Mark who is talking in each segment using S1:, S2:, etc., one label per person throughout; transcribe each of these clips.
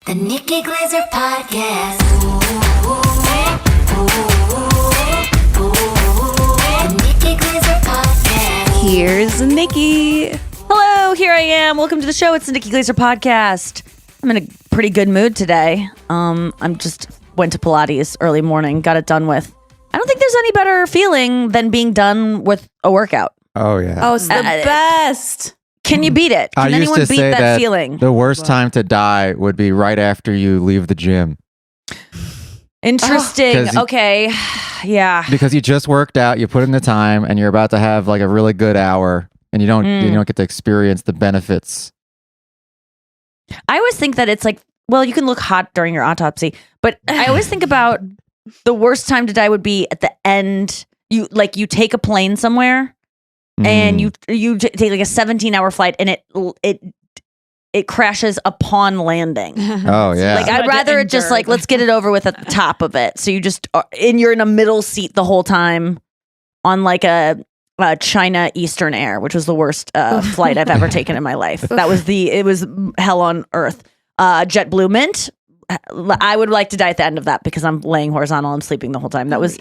S1: The Nikki Glaser Podcast. The Nikki Glaser Podcast.
S2: Here's Nikki.
S3: Hello, here I am. Welcome to the show. It's the Nikki Glaser Podcast. I'm in a pretty good mood today. I'm just went to Pilates early morning, got it done with. I don't think there's any better feeling than being done with a workout.
S4: Oh, yeah.
S2: Oh, it's the best.
S3: Can you beat it? Can anyone beat that feeling?
S4: The worst time to die would be right after you leave the gym.
S3: Interesting. Okay. Yeah.
S4: Because you just worked out, you put in the time, and you're about to have like a really good hour, and you don't get to experience the benefits.
S3: I always think that it's like, well, you can look hot during your autopsy, but I always think about the worst time to die would be at the end. You take a plane somewhere. And you take like a 17-hour flight, and it crashes upon landing.
S4: Oh yeah.
S3: Like I'd rather it just like let's get it over with at the top of it. So you just you're in a middle seat the whole time on like a China Eastern Air, which was the worst flight I've ever taken in my life. It was hell on earth. JetBlue Mint. I would like to die at the end of that because I'm laying horizontal and sleeping the whole time. That was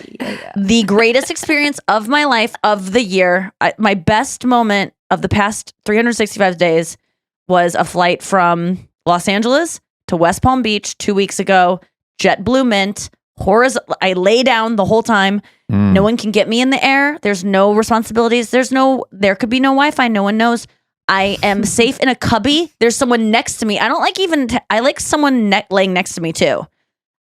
S3: the greatest experience of my life, of the year. My best moment of the past 365 days was a flight from Los Angeles to West Palm Beach 2 weeks ago. JetBlue Mint. I lay down the whole time. No one can get me in the air. There's no responsibilities. There could be no Wi-Fi. No one knows. I am safe in a cubby. There's someone next to me. I don't like I like someone laying next to me too.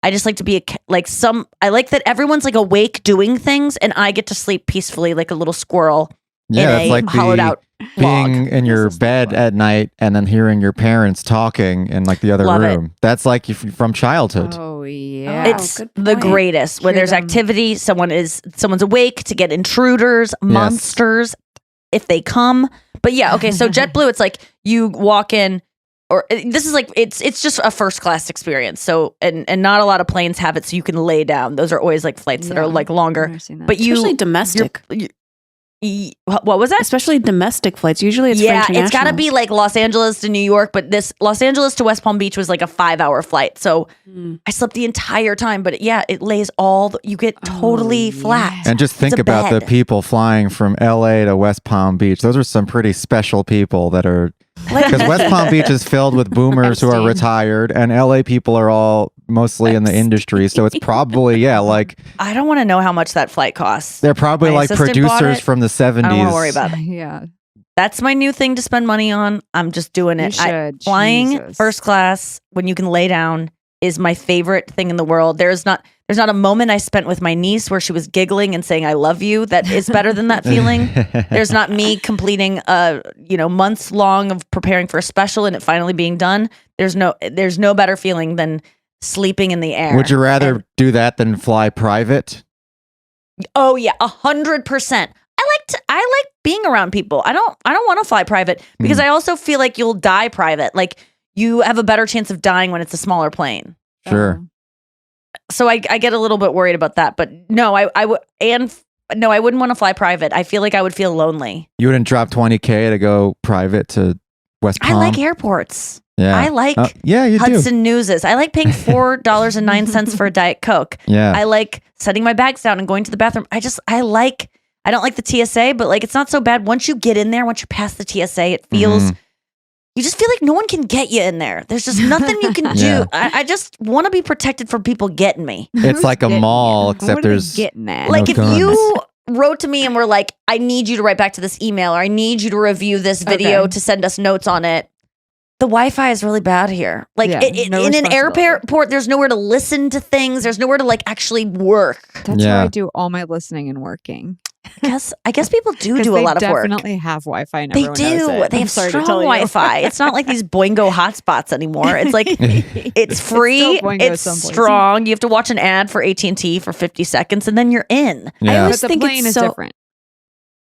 S3: I just like to be I like that everyone's like awake doing things and I get to sleep peacefully like a little squirrel.
S4: Yeah, it's like
S3: hollowed out
S4: being in your bed at night and then hearing your parents talking in like the other room. That's like from childhood.
S2: Oh yeah.
S3: It's the greatest. When there's activity, someone's awake to get intruders, monsters if they come. But yeah, okay, so JetBlue, it's like you walk in, or this is like, it's just a first class experience. So, and not a lot of planes have it, so you can lay down. Those are always like flights that are like longer. But
S5: especially domestic.
S3: What was that?
S5: Especially domestic flights. Usually it's for international.
S3: It's got to be like Los Angeles to New York, but this Los Angeles to West Palm Beach was like a 5-hour flight. So I slept the entire time, but it lays you get totally flat.
S4: And just think about the people flying from LA to West Palm Beach. Those are some pretty special people that are, because West Palm Beach is filled with boomers who are retired, and LA people are all mostly in the industry. So it's probably, like,
S3: I don't want to know how much that flight costs.
S4: They're probably like producers from the 70s.
S3: I don't want to worry about that.
S2: Yeah.
S3: That's my new thing to spend money on. I'm just doing it. Flying first class when you can lay down is my favorite thing in the world. There's not a moment I spent with my niece where she was giggling and saying I love you that is better than that feeling. There's not me completing months long of preparing for a special and it finally being done. There's no better feeling than sleeping in the air.
S4: Would you rather do that than fly private?
S3: Oh yeah, 100%. I like being around people. I don't want to fly private because I also feel like you'll die private. Like you have a better chance of dying when it's a smaller plane.
S4: Sure.
S3: So I get a little bit worried about that, but no, I wouldn't want to fly private. I feel like I would feel lonely.
S4: You wouldn't drop $20,000 to go private to West Palm?
S3: I like airports.
S4: Yeah.
S3: I like
S4: you
S3: Hudson Newses. I like paying $4.09 for a Diet Coke.
S4: Yeah.
S3: I like setting my bags down and going to the bathroom. I don't like the TSA, but like it's not so bad. Once you get in there, once you pass the TSA, it feels you just feel like no one can get you in there. There's just nothing you can do. I just want to be protected from people getting me.
S4: It's like a mall, except there's
S2: getting at?
S3: Like if you wrote to me and were like, I need you to write back to this email, or I need you to review this video to send us notes on it. The Wi-Fi is really bad here. Like in an airport, there's nowhere to listen to things. There's nowhere to like actually work.
S2: That's where I do all my listening and working.
S3: I guess people do a lot of work.
S2: They definitely have Wi-Fi and
S3: They
S2: everyone
S3: do.
S2: knows it.
S3: They have strong Wi-Fi. It's not like these Boingo hotspots anymore. It's like it's free. It's strong. You have to watch an ad for AT&T for 50 seconds and then you're in.
S5: I always
S2: But the
S5: think
S2: plane
S5: it's
S2: is different.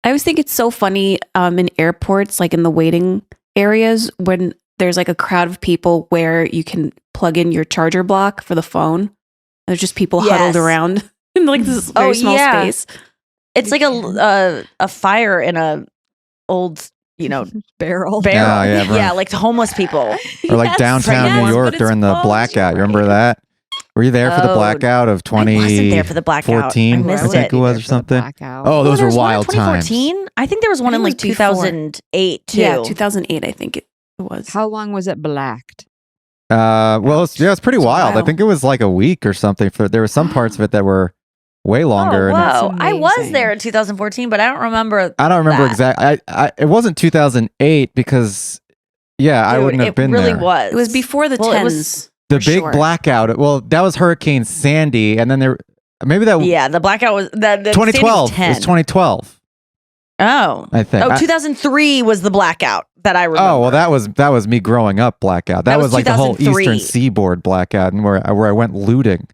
S5: I always think it's so funny in airports, like in the waiting areas, when there's like a crowd of people where you can plug in your charger block for the phone. There's just people huddled around in like this very small space.
S3: It's like a fire in a old
S2: Barrel.
S3: barrel.
S4: Yeah,
S3: Yeah, like homeless people.
S4: Or like downtown
S5: yes,
S4: New
S5: but
S4: York
S5: it's
S4: during the
S5: closed.
S4: blackout. You remember that? Were you there for the
S3: Oh,
S4: blackout of
S3: I wasn't there for the blackout. I
S4: 2014?
S3: missed
S4: I think it was or something. Oh, those
S3: there
S4: were
S3: was one in
S4: wild times.
S3: 2014. I think there was one in
S5: It
S3: like
S5: was before.
S3: 2008 too.
S5: Yeah, 2008, I think it was.
S2: How long was it blacked?
S4: Well, it's pretty
S5: It's
S4: wild. I
S5: wild.
S4: think it was like a week or something. There were some parts of it that were way longer.
S3: Oh,
S4: and
S3: whoa.
S2: That's
S3: I was
S2: amazing.
S3: there in 2014, but I don't remember.
S4: I don't remember
S3: that.
S4: exactly. It wasn't 2008 because, I
S3: Dude,
S4: wouldn't have been
S3: It really
S4: there.
S3: was.
S5: It was before the
S3: Well, it
S5: 10s.
S3: was-
S4: The
S5: for
S4: big
S5: sure.
S4: blackout. Well, that was Hurricane Sandy, and then maybe that
S3: Yeah, the blackout was the
S4: 2012.
S3: Sandy
S4: It
S3: was
S4: was 2012,
S3: Oh.
S4: I think.
S3: Oh, 2003 was the blackout that I remember.
S4: Oh well, that was me growing up blackout. That,
S3: That was
S4: was like the whole
S3: 2003.
S4: Eastern Seaboard blackout, and where I went looting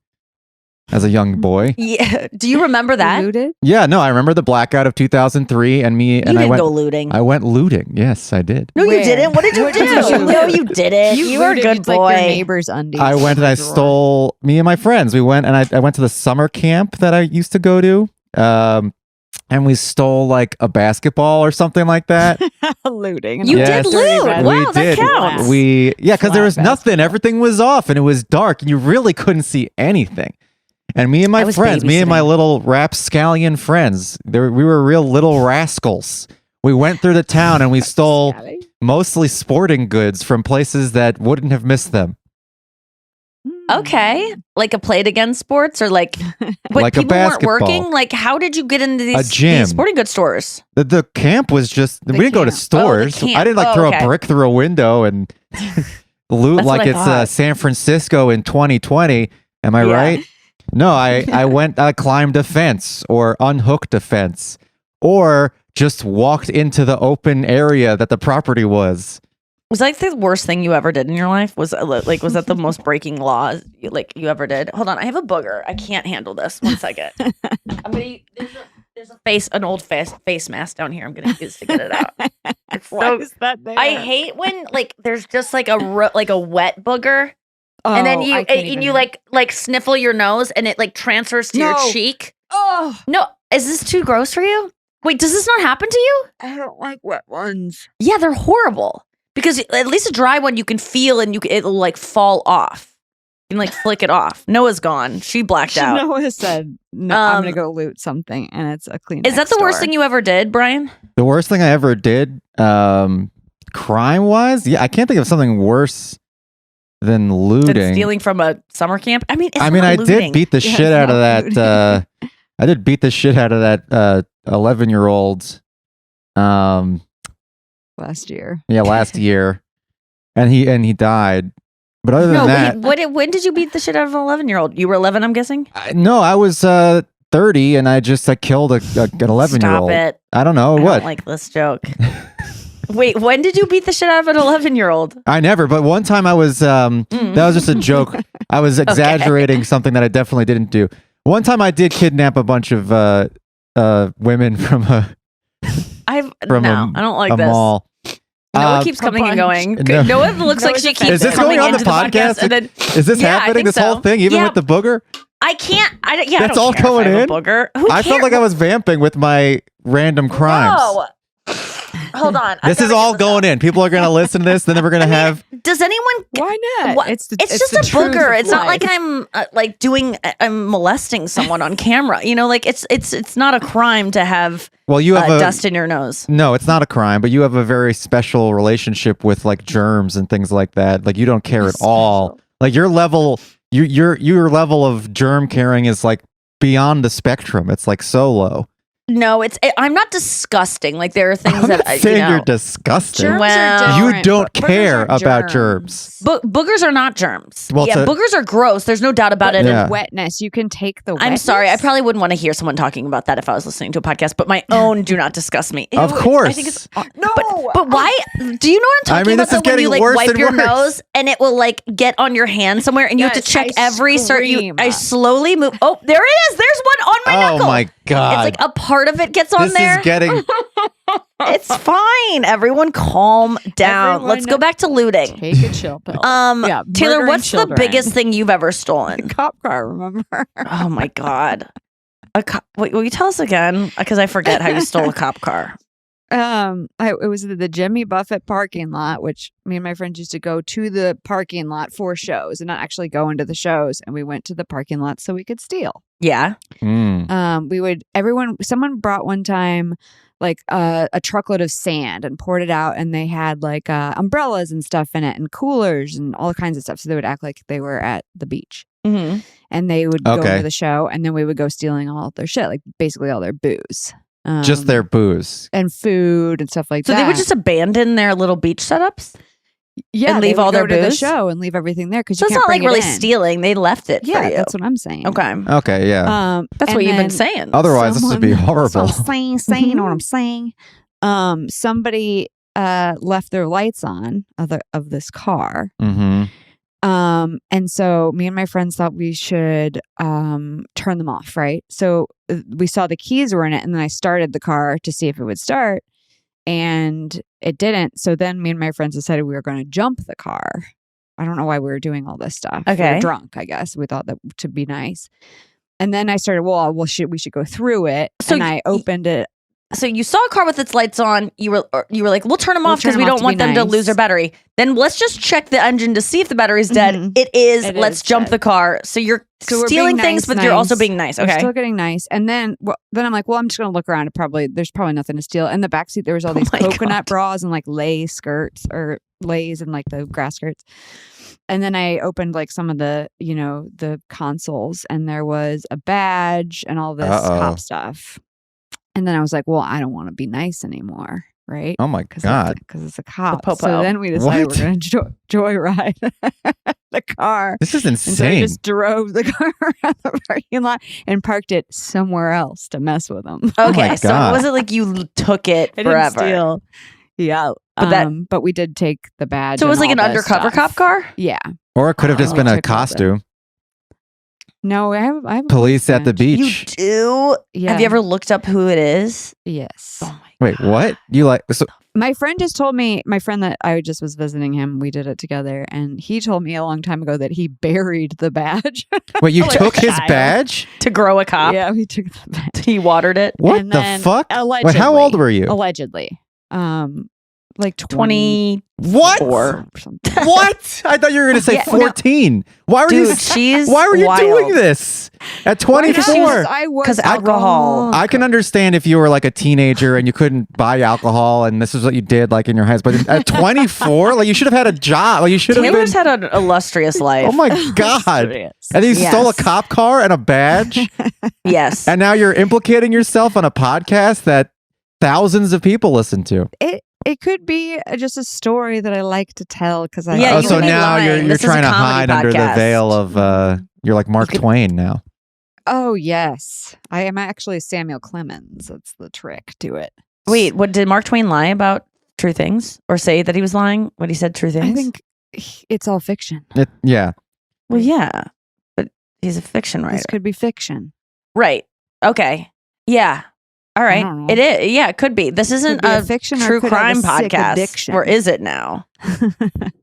S4: as a young boy.
S3: Yeah. Do you remember that?
S2: Looted?
S4: Yeah, no, I remember the blackout of 2003, and
S3: You
S4: I
S3: didn't
S4: went.
S3: go looting.
S4: I went looting. Yes, I did.
S3: No, you
S2: Where?
S3: didn't. What did you
S2: What
S3: do?
S2: did you
S3: No,
S2: loot?
S3: you didn't. You were a
S2: looted
S3: good
S2: like
S3: boy.
S2: your neighbor's undies.
S4: I went and I stole me and my friends. We went and I went to the summer camp that I used to go to. And we stole like a basketball or something like that.
S2: looting.
S3: You
S4: Yes.
S3: did loot.
S2: Dirty
S3: Wow, that
S4: did.
S3: counts.
S4: Because there was
S2: Flat
S4: nothing.
S2: basketball.
S4: Everything was off and it was dark and you really couldn't see anything. And me and my
S3: I was
S4: friends, me and my
S3: babysitting.
S4: little rapscallion friends, we were real little rascals. We went through the town and we stole mostly sporting goods from places that wouldn't have missed them.
S3: Okay. Like a played against sports or like what
S4: Like a
S3: people weren't
S4: basketball.
S3: working? Like how did you get into
S4: A
S3: these
S4: gym.
S3: sporting goods stores?
S4: The camp was just,
S2: The
S4: we didn't go to
S2: camp.
S4: stores.
S3: camp.
S4: I didn't like
S3: Oh,
S4: throw
S3: okay.
S4: a brick through a window and loot
S3: That's
S4: like
S3: what I
S4: it's
S3: thought.
S4: San Francisco in 2020. Am I
S3: Yeah.
S4: right? No, I climbed a fence or unhooked a fence or just walked into the open area that the property was.
S3: Was that like the worst thing you ever did in your life? Was that the most breaking law you ever did? Hold on, I have a booger. I can't handle this. 1 second. I'm gonna. There's a an old face mask down here. I'm gonna use to get it out. It's
S2: Why
S3: so.
S2: is that there?
S3: I hate when like there's just like a wet booger, and then
S2: Oh,
S3: you
S2: I can't
S3: and
S2: even-
S3: you like sniffle your nose, and it like transfers to your
S2: No.
S3: cheek.
S2: Oh,
S3: No, is this too gross for you? Wait, does this not happen to you?
S2: I don't like wet ones.
S3: Yeah, they're horrible. Because at least a dry one you can feel and it'll like fall off. You can like flick it off. Noah's gone. She blacked out.
S2: Noah said, "No, I'm
S3: Um,
S2: gonna go loot something," and it's a clean.
S3: Is that the worst thing you ever did, Brian?
S4: The worst thing I ever did, crime wise, yeah, I can't think of something worse than
S3: Than
S4: looting.
S3: stealing from a summer camp? I mean, it's
S4: I mean,
S3: not
S4: I
S3: looting.
S4: did beat the
S2: Yeah,
S4: shit
S2: it's
S4: out of
S2: not
S4: that. I did beat the shit out of that 11-year-old.
S2: last year.
S4: Yeah, last year, and he died. But other than
S3: No,
S4: that,
S3: when did you beat the shit out of an 11-year-old? You were 11, I'm guessing?
S4: no, I was 30, and I killed an 11-year-old.
S3: Stop it.
S4: I don't know
S3: I
S4: what.
S3: don't like this joke. Wait, when did you beat the shit out of an 11-year-old?
S4: I never. But one time I was. That was just a joke. I was exaggerating something that I definitely didn't do. One time I did kidnap a bunch of women from a
S3: I don't like
S4: a
S3: this.
S4: mall.
S3: Noah keeps
S2: a
S3: coming and going.
S4: No.
S3: Noah looks like she keeps
S4: Is this
S3: coming
S4: going on
S3: into
S4: the podcast?
S3: and then
S4: Is this
S3: Yeah, I
S4: happening?
S3: think
S4: This whole
S3: so.
S4: thing, even
S3: Yeah.
S4: with the booger?
S3: I can't. I don't
S4: That's all
S3: care if
S4: going
S3: I have a
S4: in?
S3: Booger. Who
S4: I felt
S3: cares?
S4: like I was vamping with my random crimes.
S3: No. Hold on.
S4: This is all going in. People are going to listen to this. Then we're going to have.
S3: Does anyone?
S2: Why not?
S3: What?
S2: It's
S3: just
S2: the
S3: a
S2: truth
S3: booger.
S2: of
S3: It's not
S2: life.
S3: like I'm like I'm molesting someone on camera. You know, like it's not a crime to have
S4: Well, you have
S3: dust in your nose.
S4: No, it's not a crime, but you have a very special relationship with like germs and things like that. Like you don't care at all. Like your level, your level of germ caring is like beyond the spectrum. It's like so low.
S3: No, I'm not disgusting. Like there are things
S4: I'm
S3: that
S4: not saying
S3: you know.
S4: you're disgusting.
S2: Germs
S3: Well,
S2: are
S4: You
S2: different,
S4: don't
S2: but boogers
S4: care
S2: are
S4: about germs.
S3: Boogers are not germs.
S4: Well,
S3: yeah,
S4: to-
S3: boogers are gross. There's no doubt about it.
S4: Yeah.
S2: Wetness. You can take the.
S3: I'm
S2: Wetness.
S3: sorry. I probably wouldn't want to hear someone talking about that if I was listening to a podcast, but my own do not disgust me.
S4: Of
S3: Ew,
S4: course.
S3: I think it's
S2: No.
S3: but why? Do you know what I'm
S4: I
S3: talking
S4: mean,
S3: about?
S4: this is
S3: though, when you
S4: getting
S3: like
S4: worse
S3: wipe
S4: and
S3: your
S4: worse.
S3: nose and it will like get on your hand somewhere, and you have to
S2: Yes,
S3: check
S2: I
S3: every
S2: scream.
S3: I slowly move. Oh, there it is. There's one on my
S4: Oh
S3: knuckle.
S4: my god!
S3: It's like a part of it gets on
S4: this
S3: there.
S4: is getting.
S3: It's fine. Everyone, calm down.
S2: Everyone
S3: Let's go back to looting.
S2: Take a chill pill.
S3: Taylor,
S2: murdering
S3: what's
S2: children.
S3: the biggest thing you've ever stolen?
S2: Cop car? Remember?
S3: Oh my god. Wait, will you tell us again? Because I forget how you stole a cop car.
S2: It was the Jimmy Buffett parking lot, which me and my friends used to go to the parking lot for shows and not actually go into the shows. And we went to the parking lot so we could steal.
S3: Yeah.
S2: Someone brought one time like a truckload of sand and poured it out, and they had like umbrellas and stuff in it and coolers and all kinds of stuff. So they would act like they were at the beach.
S3: Mm-hmm.
S2: And they would go to the show, and then we would go stealing all their shit, like basically all their booze.
S4: Just their booze.
S2: And food and stuff like that.
S3: So they would just abandon their little beach setups?
S2: Yeah,
S3: and leave all their
S2: to the
S3: booze?
S2: show and leave everything there because
S3: So
S2: you
S3: it's
S2: can't
S3: not like
S2: bring
S3: really
S2: it in.
S3: stealing. They left it for
S2: Yeah,
S3: you.
S2: that's what I'm saying.
S3: Okay.
S4: Okay, yeah.
S3: That's
S2: and
S3: what you've been
S2: then
S3: saying.
S4: Otherwise, this would be horrible.
S2: That's what I'm saying, you know what I'm saying? Somebody left their lights on of this car.
S4: Mm-hmm.
S2: And so me and my friends thought we should turn them off, right? So we saw the keys were in it, and then I started the car to see if it would start, and it didn't. So then me and my friends decided we were going to jump the car. I don't know why we were doing all this stuff. We
S3: Okay.
S2: were drunk, I guess. We thought that to be nice. And then I started, we should go through it.
S3: So
S2: and I opened it.
S3: So you saw a car with its lights on. You were like, we'll turn them off
S2: turn
S3: because we
S2: them off
S3: don't
S2: to be
S3: want them to
S2: nice.
S3: lose their battery. Then let's just check the engine to see if the battery's dead.
S2: Mhm.
S3: It is.
S2: It
S3: Let's
S2: is
S3: jump
S2: dead.
S3: the car. So you're
S2: So we're
S3: stealing
S2: being
S3: things,
S2: nice,
S3: but you're also
S2: nice.
S3: being nice.
S2: We're
S3: Okay.
S2: still getting nice. And then I'm like, I'm just going to look around. There's probably nothing to steal. In the backseat, there was all these
S3: my
S2: coconut
S3: God.
S2: bras and like lay skirts or lays and like the grass skirts. And then I opened like some of the, the consoles, and there was a badge and all this cop stuff. And then I was like, well, I don't want to be nice anymore. Right.
S4: Oh my God.
S2: Because it's a cop.
S3: popo.
S2: So then we decided
S4: What?
S2: we're going to joyride the car.
S4: This is
S2: And so I
S4: insane.
S2: just drove the car around the parking lot and parked it somewhere else to mess with them.
S3: Okay.
S4: my
S3: So it
S4: God.
S3: wasn't like you took it
S2: I
S3: forever.
S2: didn't steal. Yeah. But we did take the badge.
S3: So it was
S2: and
S3: like an
S2: all this
S3: undercover
S2: stuff.
S3: cop car?
S2: Yeah.
S4: Or it could have just
S2: Oh,
S4: been a
S2: took all the-
S4: costume.
S2: No, I have a
S4: Police at the
S2: badge.
S3: You
S4: beach.
S3: do?
S2: Yeah.
S3: Have you ever looked up who it is?
S2: Yes.
S3: Oh my
S4: Wait, what? You like? So,
S2: My friend just told me, my friend that I just was visiting him, we did it together, and he told me a long time ago that he buried the badge.
S4: wait, you
S2: Like a
S4: took his
S2: child.
S4: badge?
S3: To grow a cop?
S2: Yeah, we took the badge.
S3: He watered it?
S4: What
S2: And
S4: the
S2: then
S4: fuck?
S2: Allegedly.
S4: Wait, how old were you?
S2: Allegedly. Like 20.
S3: 24
S4: What?
S2: or something.
S4: What? I thought you were going to say
S3: Yeah, no.
S4: 14. Why were you?
S3: Dude, she's
S4: Why were you
S3: wild.
S4: doing this at 24?
S3: Because alcohol.
S4: I can understand if you were like a teenager and you couldn't buy alcohol and this is what you did like in your high school. But at 24, like you should have had a job. Like you should have been.
S3: Taylor's had an illustrious life.
S4: Oh my God. And you stole a
S3: Yes.
S4: cop car and a badge.
S3: Yes.
S4: And now you're implicating yourself on a podcast that thousands of people listen to.
S2: It could be just a story that I like to tell because I.
S3: Yeah,
S4: Oh,
S3: you
S4: so
S3: could be
S4: now
S3: lying.
S4: you're
S3: This is a
S4: trying to
S3: comedy
S4: hide under the
S3: podcast.
S4: veil of you're like Mark Twain now.
S2: Oh yes, I am actually Samuel Clemens. That's the trick to it.
S3: Wait, what did Mark Twain lie about true things or say that he was lying when he said true things?
S2: I think it's all fiction.
S4: Yeah.
S3: Well, yeah, but he's a fiction writer.
S2: This could be fiction.
S3: Right. Okay. Yeah. All
S2: I
S3: right.
S2: don't know.
S3: It is. Yeah, it could be. This isn't
S2: be a
S3: a
S2: fiction or
S3: true
S2: it could have
S3: crime
S2: a sick
S3: podcast.
S2: addiction.
S3: Or is it now?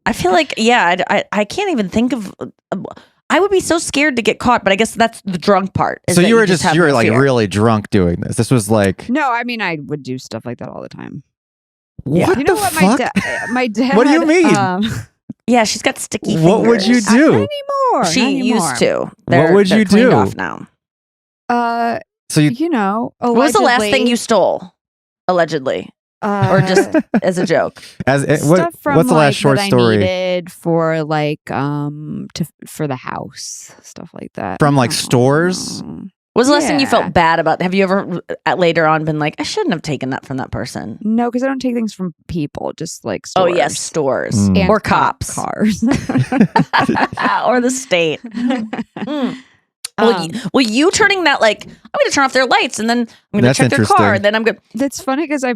S3: I feel like, yeah, I can't even think of. I would be so scared to get caught, but I guess that's the drunk part. is
S4: So
S3: that
S4: you were
S3: have
S4: you were
S3: no
S4: like
S3: fear.
S4: really drunk doing this. This was like
S2: No, I mean I would do stuff like that all the time.
S4: what
S2: You know
S4: the
S2: what?
S4: fuck?
S2: My dad.
S4: What do you mean?
S3: Yeah, she's got sticky fingers.
S4: What would you do?
S2: Not anymore.
S3: She
S2: not anymore.
S3: used to.
S4: What would
S3: They're
S4: you
S3: cleaned
S4: do?
S3: Off now.
S4: So you
S2: You know,
S3: What was the last
S2: allegedly,
S3: thing you stole? Allegedly, or just as a joke?
S4: as
S2: stuff from
S4: what's the last
S2: like,
S4: short
S2: that
S4: story
S2: I needed for like for the house, stuff like that.
S4: from like
S2: I don't
S4: stores?
S2: know.
S3: What was the last thing you
S2: Yeah.
S3: felt bad about? Have you ever later on been like, I shouldn't have taken that from that person?
S2: No, because I don't take things from people, just like
S3: Oh
S2: stores.
S3: yes, stores
S4: Mm.
S2: And
S3: or
S2: cop
S3: cops
S2: cars.
S3: or the state. Mm. Well, you turning that like I'm going to turn off their lights and then I'm going to
S4: That's
S3: check their car
S4: interesting.
S3: and then I'm going.
S2: That's funny because we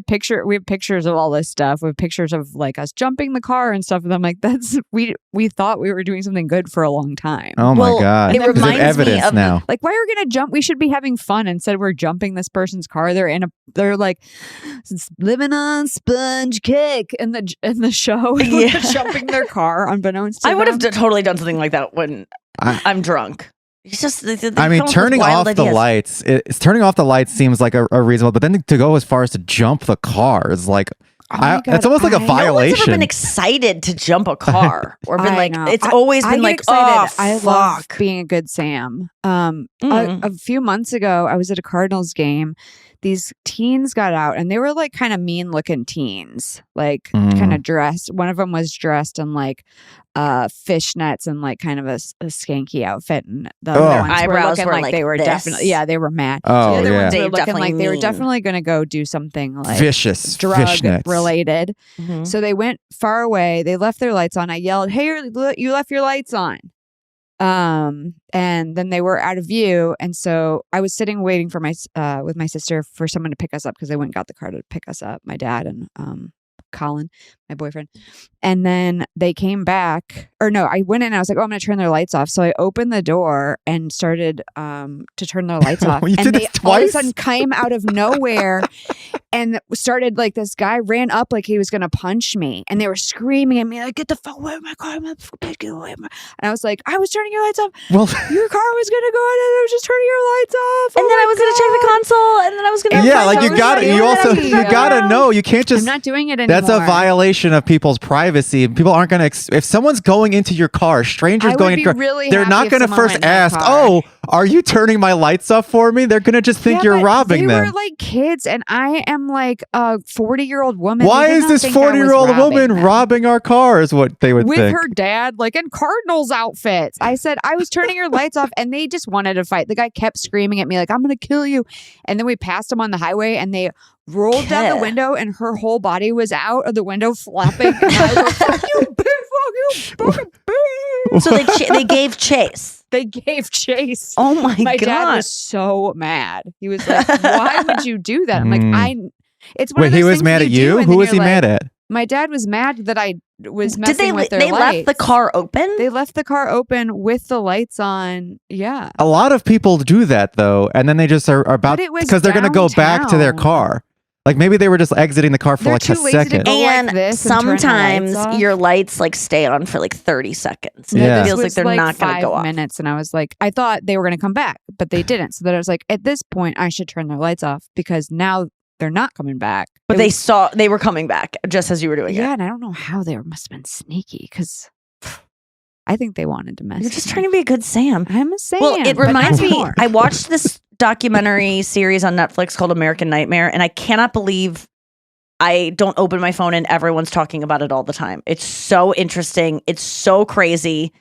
S2: have pictures of all this stuff. We have pictures of like us jumping the car and stuff. And I'm like, we thought we were doing something good for a long time.
S4: Oh
S3: Well,
S4: my God.
S3: it
S4: There's
S3: reminds me
S4: evidence
S3: of-
S4: now.
S2: Like, why are we gonna jump? We should be having fun. Instead, we're jumping this person's car. They're like living on sponge cake in the show. And we're
S3: Yeah.
S2: jumping their car unbeknownst to
S3: I would have
S2: them.
S3: totally done something like that when I'm drunk. It's just. They
S4: I mean,
S3: come up with
S4: turning
S3: wild
S4: off the
S3: ideas.
S4: lights. Turning off the lights seems like a reasonable, but then to go as far as to jump the car is like.
S2: Oh my God,
S4: it's almost like a
S3: No one's ever
S4: violation.
S3: been excited to jump a car or been
S2: I
S3: like.
S2: know.
S3: It's always
S2: I
S3: been
S2: get
S3: like,
S2: excited.
S3: oh,
S2: I
S3: fuck.
S2: love being a good Sam. A few months ago, I was at a Cardinals game. These teens got out, and they were like kind of mean-looking teens, like kind of dressed. One of them was dressed in like fishnets and like kind of a skanky outfit, and the other ones
S3: Eyebrows
S2: were looking
S3: were
S2: like
S3: like
S2: they were
S3: this.
S2: definitely they were mad.
S4: Oh,
S2: the other
S4: yeah.
S2: ones
S3: They
S2: were looking
S3: definitely
S2: like they were
S3: mean.
S2: definitely going to go do something like
S4: Vicious
S2: drug
S4: fishnets.
S2: related.
S3: Mhm.
S2: So they went far away. They left their lights on. I yelled, "Hey, you left your lights on." And then they were out of view. And so I was sitting waiting for with my sister for someone to pick us up because they went and got the car to pick us up, my dad and Colin, my boyfriend. And then they came back, or no, I went in and I was like, oh, I'm going to turn their lights off. So I opened the door and started to turn their lights off.
S4: You
S2: And
S4: did
S2: they
S4: this
S2: all of a
S4: twice?
S2: sudden came out of nowhere and started like this guy ran up like he was going to punch me. And they were screaming at me like, get the fuck away from my car. Get away from my-" And I was like, I was turning your lights off.
S4: Well,
S2: Your car was going to go in and I was just turning your lights off.
S3: And then I was going to check the console, and then I was going to.
S4: yeah, like you gotta know. You can't just.
S2: I'm not doing it anymore.
S4: That's a violation of people's privacy. People aren't going to. If someone's going into your car, strangers
S2: I
S4: going
S2: would
S4: into your
S2: be
S4: car,
S2: really
S4: they're
S2: happy
S4: not
S2: if
S4: going to
S2: someone
S4: first
S2: went in my
S4: ask,
S2: car.
S4: "Oh, are you turning my lights off for me?" They're going to just think you're
S2: but
S4: robbing
S2: they
S4: them.
S2: were like kids, and I am like a 40-year-old woman.
S4: Why
S2: They did
S4: is
S2: not
S4: this
S2: think I was
S4: 40-year-old woman
S2: them.
S4: robbing our car? Is what they would
S2: With
S4: think.
S2: her dad, like in Cardinals outfits. I said, I was turning your lights off, and they just wanted to fight. The guy kept screaming at me, like, I'm going to kill you. And then we passed him on the highway, and they rolled down the
S3: Yeah.
S2: window, and her whole body was out of the window flapping. And I was like, fuck you, bitch, fuck you, fucking bitch.
S3: So they gave chase.
S2: They gave chase.
S3: Oh my
S2: My
S3: god!
S2: dad was so mad. He was like, why would you do that? I'm like, it's one
S4: Wait,
S2: of those
S4: he was
S2: things
S4: mad at
S2: do,
S4: you?
S2: and
S4: Who
S2: then
S4: was he
S2: you're
S4: mad
S2: like-
S4: at?
S2: My dad was mad that I was
S3: Did
S2: messing
S3: they?
S2: with their
S3: They
S2: lights.
S3: left the car open.
S2: They left the car open with the lights on. Yeah.
S4: A lot of people do that though, and then they just are about
S2: But it was
S4: because they're going to go back to their
S2: downtown.
S4: car. Like maybe they were just exiting the car for
S2: They're
S4: like a
S2: too lazy to
S4: second.
S2: go like
S3: And
S2: this and turn the
S3: sometimes
S2: lights off.
S3: your lights like stay on for like 30 seconds.
S4: No,
S3: It
S4: this
S3: feels like
S2: was
S3: they're not going to
S2: 5
S3: go off.
S2: minutes, and I was like, I thought they were going to come back, but they didn't. So then I was like, at this point, I should turn their lights off because now they're not coming back.
S3: But
S2: It was-
S3: they were coming back just as you were doing
S2: yeah,
S3: it.
S2: and I don't know how they must have been sneaky because I think they wanted to mess.
S3: You're
S2: with
S3: just
S2: me.
S3: trying to be a good Sam.
S2: I'm a Sam.
S3: Well, it
S2: but
S3: reminds
S2: not
S3: me.
S2: anymore.
S3: I watched this documentary series on Netflix called American Nightmare, and I cannot believe I don't open my phone and everyone's talking about it all the time. It's so interesting. It's so crazy.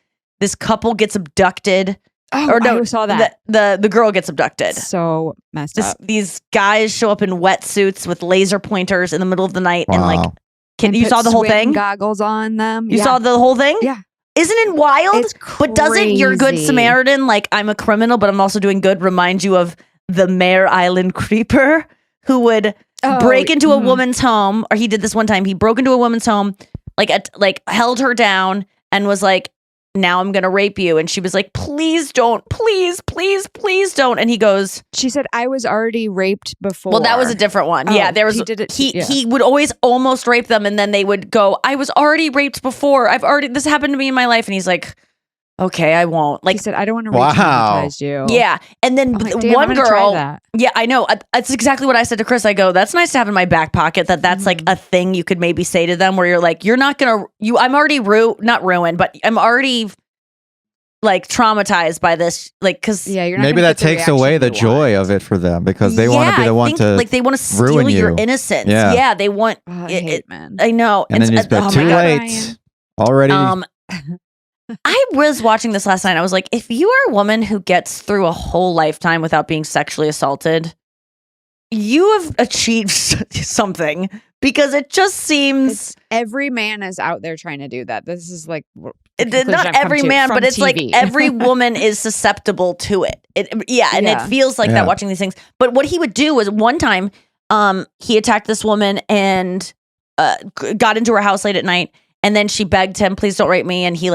S3: This couple gets abducted.
S2: Oh,
S3: Or no,
S2: I saw that.
S3: The girl gets abducted.
S2: So messed up.
S3: These guys show up in wetsuits with laser pointers in the middle of the night, and like,
S4: Wow.
S2: And
S3: you
S2: put
S3: saw the whole
S2: swim
S3: thing?
S2: Goggles on them.
S3: You
S2: Yeah.
S3: saw the whole thing?
S2: Yeah.
S3: Isn't it wild?
S2: It's
S3: But doesn't your good
S2: crazy.
S3: Samaritan, like I'm a criminal, but I'm also doing good, remind you of the Mare Island creeper who would break into a woman's home? Or he did this one time. He broke into a woman's home, like held her down and was like, now I'm gonna rape you. And she was like, please don't, please don't. And he goes,
S2: She said, I was already raped before.
S3: well, that was a different one.
S2: Oh,
S3: Yeah, there was
S2: he did it-
S3: he
S2: yeah.
S3: he would always almost rape them, and then they would go, I was already raped before. This happened to me in my life. And he's like, okay, I won't.
S2: Like,
S3: Like,
S2: he said, I don't want to
S4: Wow.
S2: re-traumatize you.
S3: yeah. And then
S2: I'm like, damn, I'm
S3: one
S2: gonna try
S3: girl,
S2: that.
S3: yeah, I know. That's exactly what I said to Chris. I go, that's nice to have in my back pocket. That's like a thing you could maybe say to them, where you're like, you're not gonna. I'm already not ruined, but I'm already like traumatized by this. Like, because
S2: Yeah, you're not
S4: Maybe
S2: gonna
S4: that
S2: get the
S4: takes away
S2: reaction
S4: the
S2: you
S4: joy
S2: want.
S4: of it for them because they want to be the one to
S3: like they want to steal
S4: ruin
S3: your
S4: you.
S3: innocence.
S4: Yeah.
S3: Yeah, they want.
S2: Oh, I
S3: it-
S2: hate
S3: it-
S2: men.
S3: I know,
S4: and then you just
S3: oh
S4: go
S3: my
S4: too
S3: God.
S4: late already.
S3: I was watching this last night. I was like, if you are a woman who gets through a whole lifetime without being sexually assaulted, you have achieved something, because it just seems
S2: Every man is out there trying to do that. This is like the
S3: it-
S2: conclusion
S3: not
S2: I've come
S3: every
S2: to
S3: man,
S2: from
S3: but it's like
S2: TV.
S3: every woman is susceptible to it. And it feels like
S4: Yeah.
S3: that watching these things. But what he would do was one time, he attacked this woman and got into her house late at night, and then she begged him, "Please don't rape me." And he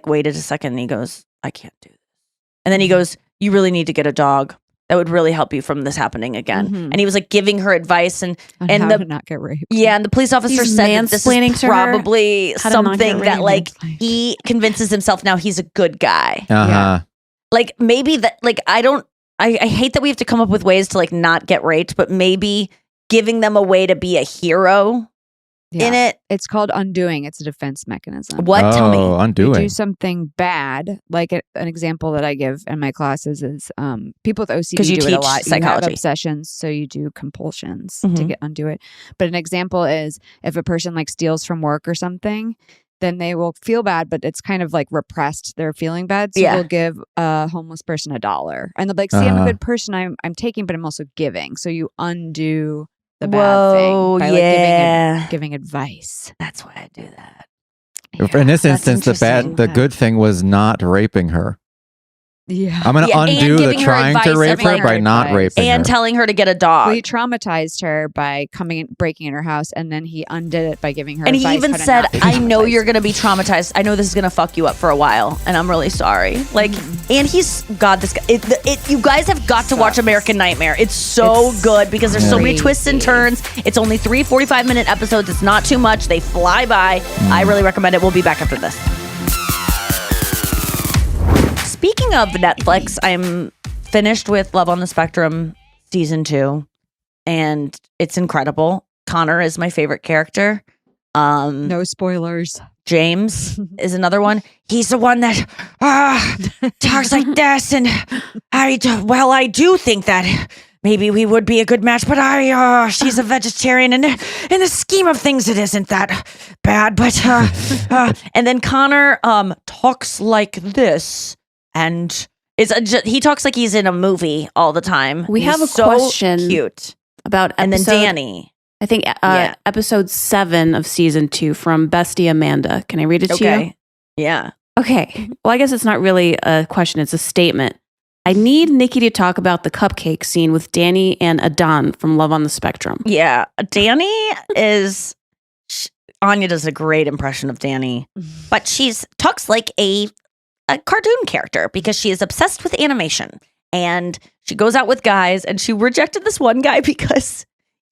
S3: waited a second, and he goes, "I can't do this." And then he goes, "You really need to get a dog. That would really help you from this happening again."
S2: Mhm.
S3: And he was like giving her advice, and
S2: On
S3: and
S2: how
S3: the-
S2: to not get raped.
S3: yeah, and the police officer
S5: He's
S3: said that this
S5: mansplaining
S3: is
S5: to her
S3: probably
S5: how to not get
S3: something that
S5: raped.
S3: like he convinces himself now he's a good guy.
S4: Uh-huh.
S3: like maybe that, like I hate that we have to come up with ways to like not get raped, but maybe giving them a way to be a hero in it.
S2: It's called undoing. It's a defense mechanism.
S3: What? Tell me.
S2: You
S4: Undoing.
S2: do something bad, like an example that I give in my classes is people with OCD
S3: 'Cause you
S2: do it a
S3: teach
S2: lot. You
S3: psychology.
S2: have obsessions, so you do compulsions to
S3: Mhm.
S2: undo it. But an example is if a person like steals from work or something, then they will feel bad, but it's kind of like repressed. They're feeling bad, so
S3: Yeah.
S2: they'll give a homeless person $1, and they'll be like, "See, I'm a good person. I'm taking, but I'm also giving." So you undo the bad thing by like giving advice.
S3: That's why I do that.
S4: In this
S3: that's
S4: instance, the good thing was not raping her.
S2: Yeah.
S4: I'm going to
S3: Yeah, and
S4: undo the
S3: giving her
S4: trying to
S3: advice
S4: rape
S3: of,
S4: her
S3: like,
S4: by not raping
S3: And
S4: her.
S3: telling her to get a dog.
S2: Well, he traumatized her by breaking in her house, and then he undid it by giving her
S3: And he
S2: advice
S3: even
S2: how to
S3: said,
S2: not be
S3: I know
S2: traumatized."
S3: you're going to be traumatized. I know this is going to fuck you up for a while. And I'm really sorry. Like, and this guy, you guys have got to watch American Nightmare. It's so
S2: It's
S3: good because there's so many twists and
S2: crazy.
S3: turns. It's only 3 45-minute episodes. It's not too much. They fly by. I really recommend it. We'll be back after this. Speaking of Netflix, I'm finished with Love on the Spectrum season 2, and it's incredible. Connor is my favorite character.
S2: No spoilers.
S3: James is another one. He's the one that talks like this, and I do think that maybe we would be a good match, but she's a vegetarian, and in the scheme of things, it isn't that bad. But and then Connor talks like this, and he talks like he's in a movie all the time.
S5: We
S3: He's
S5: have a
S3: so
S5: question
S3: cute.
S5: about
S3: And then
S5: episode,
S3: Danny.
S5: I think
S3: Yeah.
S5: episode 7 of season 2 from Bestie Amanda. Can I read it to you?
S3: Okay. Yeah.
S5: Okay. Well, I guess it's not really a question. It's a statement. I need Nikki to talk about the cupcake scene with Danny and Adon from Love on the Spectrum.
S3: Yeah. Danny is... Anya does a great impression of Danny, but she's talks like a cartoon character because she is obsessed with animation. And she goes out with guys, and she rejected this one guy because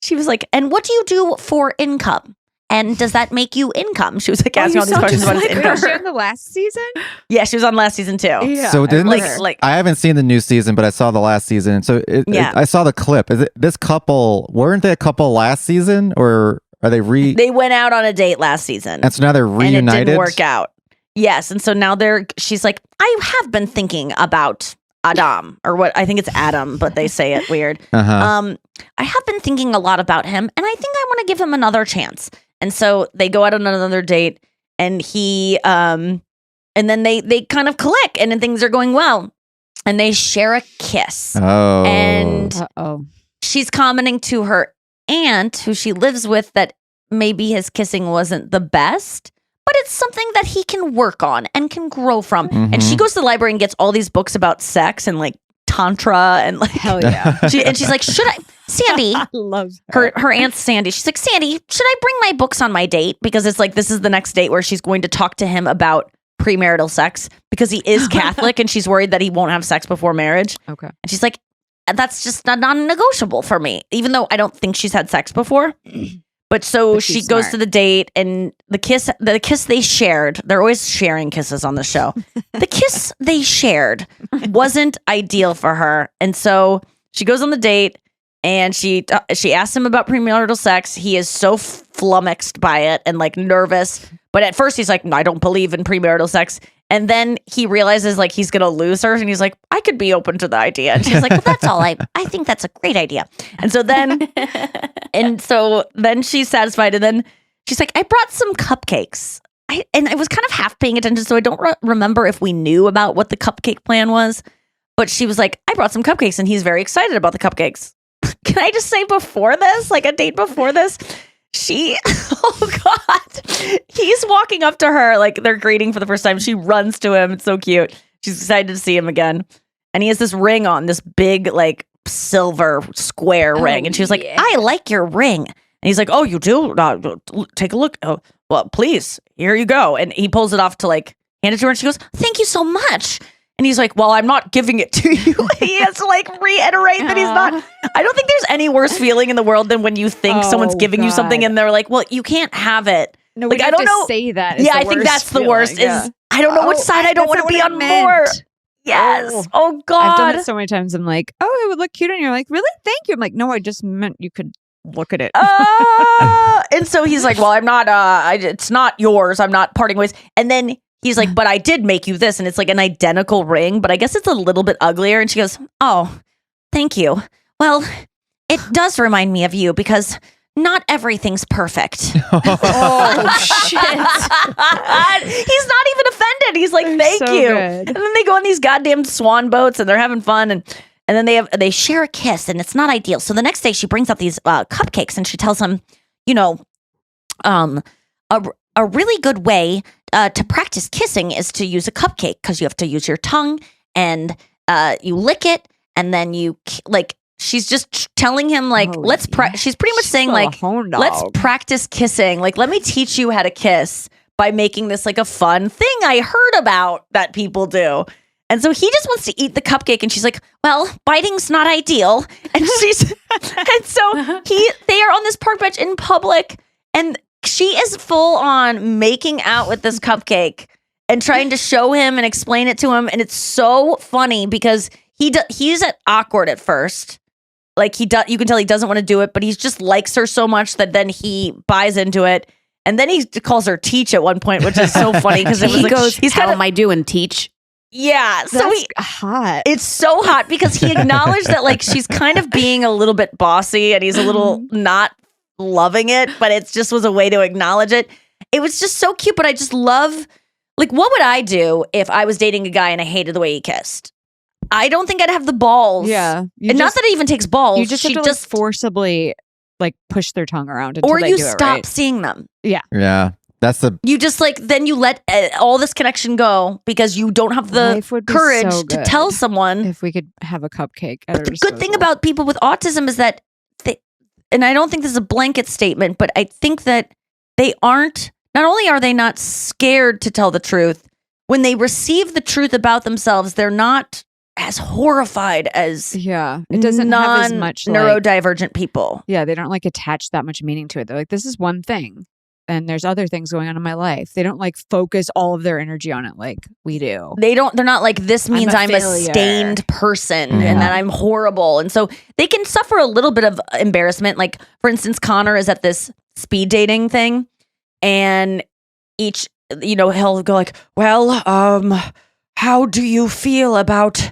S3: she was like, and what do you do for income? And does that make you income? She was like asking all these questions about his income.
S2: Was she in the last season?
S3: Yeah, she was on last season too.
S2: Yeah.
S4: So didn't
S3: like-
S4: this,
S3: like-
S4: I haven't seen the new season, but I saw the last season. So
S3: Yeah.
S4: I saw the clip. Is it this couple? Weren't they a couple last season, or are they
S3: They went out on a date last season.
S4: And so now they're
S3: And
S4: reunited.
S3: it didn't work out. Yes, and so now she's like, I have been thinking about Adam, or what I think it's Adam, but they say it weird.
S4: Uh-huh.
S3: I have been thinking a lot about him, and I think I want to give him another chance. And so they go out on another date, and and then they kind of click, and then things are going well, and they share a kiss.
S4: Oh.
S3: And
S2: Uh-oh.
S3: she's commenting to her aunt, who she lives with, that maybe his kissing wasn't the best, but it's something that he can work on and can grow from. And she goes to the library and gets all these books about sex and like tantra and like
S2: Hell yeah.
S3: she's like, should I, Sandy?
S2: I love
S3: Her aunt's Sandy. She's like, Sandy, should I bring my books on my date? Because it's like, this is the next date where she's going to talk to him about premarital sex because he is Catholic and she's worried that he won't have sex before marriage.
S2: Okay.
S3: And she's like, that's just not non-negotiable for me, even though I don't think she's had sex before. But so
S2: But she's
S3: she goes
S2: smart.
S3: to the date, and the kiss they shared, they're always sharing kisses on the show. The kiss they shared wasn't ideal for her. And so she goes on the date, and she asks him about premarital sex. He is so flummoxed by it and like nervous. But at first he's like, no, I don't believe in premarital sex. And then he realizes like he's going to lose her. And he's like, I could be open to the idea. And she's like, well, that's all I think that's a great idea. And so then she's satisfied. And then she's like, I brought some cupcakes. I was kind of half paying attention. So I don't remember if we knew about what the cupcake plan was. But she was like, I brought some cupcakes. And he's very excited about the cupcakes. Can I just say before this, like a date before this, oh God, he's walking up to her, like they're greeting for the first time. She runs to him. It's so cute. She's excited to see him again. And he has this ring on, this big, like silver square ring. And she was like, I like your ring. And he's like, oh, you do? Take a look. Oh, well, please, here you go. And he pulls it off to like hand it to her. And she goes, thank you so much. And he's like, well, I'm not giving it to you. He has to like reiterate that he's not. I don't think there's any worse feeling in the world than when you think someone's giving you something and they're like, well, you can't have it.
S2: No,
S3: like,
S2: we
S3: I
S2: have
S3: don't
S2: to
S3: know.
S2: say that. Is
S3: Yeah,
S2: the
S3: I think
S2: worst
S3: that's the
S2: feeling,
S3: worst
S2: yeah.
S3: is I don't know which side I don't want to be on more. Yes. Oh God.
S2: I've done it so many times. I'm like, oh, it would look cute. And you're like, really? Thank you. I'm like, no, I just meant you could look at it.
S3: And so he's like, well, I'm not, it's not yours. I'm not parting ways. And then he's like, but I did make you this. And it's like an identical ring, but I guess it's a little bit uglier. And she goes, oh, thank you. Well, it does remind me of you because not everything's perfect.
S2: Oh, shit.
S3: He's not even offended. He's like, thank
S2: so
S3: you.
S2: good.
S3: And then they go on these goddamn swan boats and they're having fun. And then they share a kiss and it's not ideal. So the next day she brings out these cupcakes and she tells him, you know, a really good way to practice kissing is to use a cupcake because you have to use your tongue and you lick it and then you like. She's just telling him like, she's pretty much saying like, let's practice kissing. Like, let me teach you how to kiss by making this like a fun thing I heard about that people do. And so he just wants to eat the cupcake. And she's like, well, biting's not ideal. And so they are on this park bench in public and she is full on making out with this cupcake and trying to show him and explain it to him. And it's so funny because he's awkward at first. Like you can tell he doesn't want to do it, but he just likes her so much that then he buys into it. And then he calls her Teach at one point, which is so funny because it was
S5: goes, how am I doing, Teach?
S3: Yeah.
S2: That's hot.
S3: It's so hot because he acknowledged that like she's kind of being a little bit bossy and he's a little not loving it, but it just was a way to acknowledge it. It was just so cute, but I just love, like, what would I do if I was dating a guy and I hated the way he kissed? I don't think I'd have the balls.
S2: Yeah.
S3: And not that it even takes balls.
S2: You just have to like, forcibly like push their tongue around until
S3: or
S2: they
S3: you
S2: do
S3: stop
S2: it right.
S3: seeing them.
S2: Yeah.
S4: Yeah. That's the.
S3: You just like, then you let all this connection go because you don't have the courage to tell someone.
S2: If we could have a cupcake.
S3: But the good thing about people with autism is that and I don't think this is a blanket statement, but I think that they not only are they not scared to tell the truth, when they receive the truth about themselves, they're not as horrified as
S2: it doesn't have as much
S3: neurodivergent people.
S2: Yeah, they don't like attach that much meaning to it. They're like, this is one thing. And there's other things going on in my life. They don't like focus all of their energy on it like we do.
S3: They're not like, this means I'm a stained person and that I'm horrible. And so they can suffer a little bit of embarrassment. Like, for instance, Connor is at this speed dating thing and he'll go like, well, how do you feel about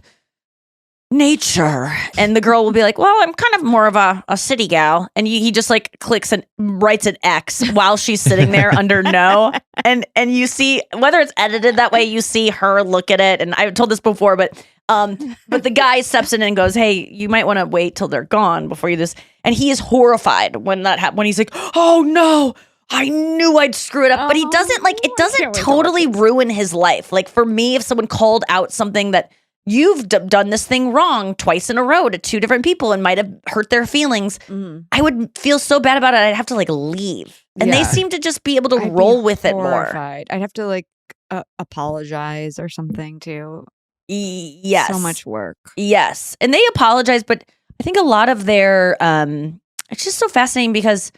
S3: nature? And the girl will be like, well, I'm kind of more of a city gal. And he just like clicks and writes an X while she's sitting there under no. And you see, whether it's edited that way, you see her look at it. And I've told this before, but the guy steps in and goes, hey, you might want to wait till they're gone before you do this. And he is horrified when that happens. When he's like, oh no, I knew I'd screw it up. But he doesn't it doesn't totally ruin his life. Like for me, if someone called out something that you've done this thing wrong twice in a row to two different people and might have hurt their feelings, I would feel so bad about it. I'd have to like leave. And they seem to just be able to roll with it more.
S2: I'd have to like apologize or something too.
S3: Yes.
S2: So much work.
S3: Yes. And they apologize, but I think a lot of their, it's just so fascinating because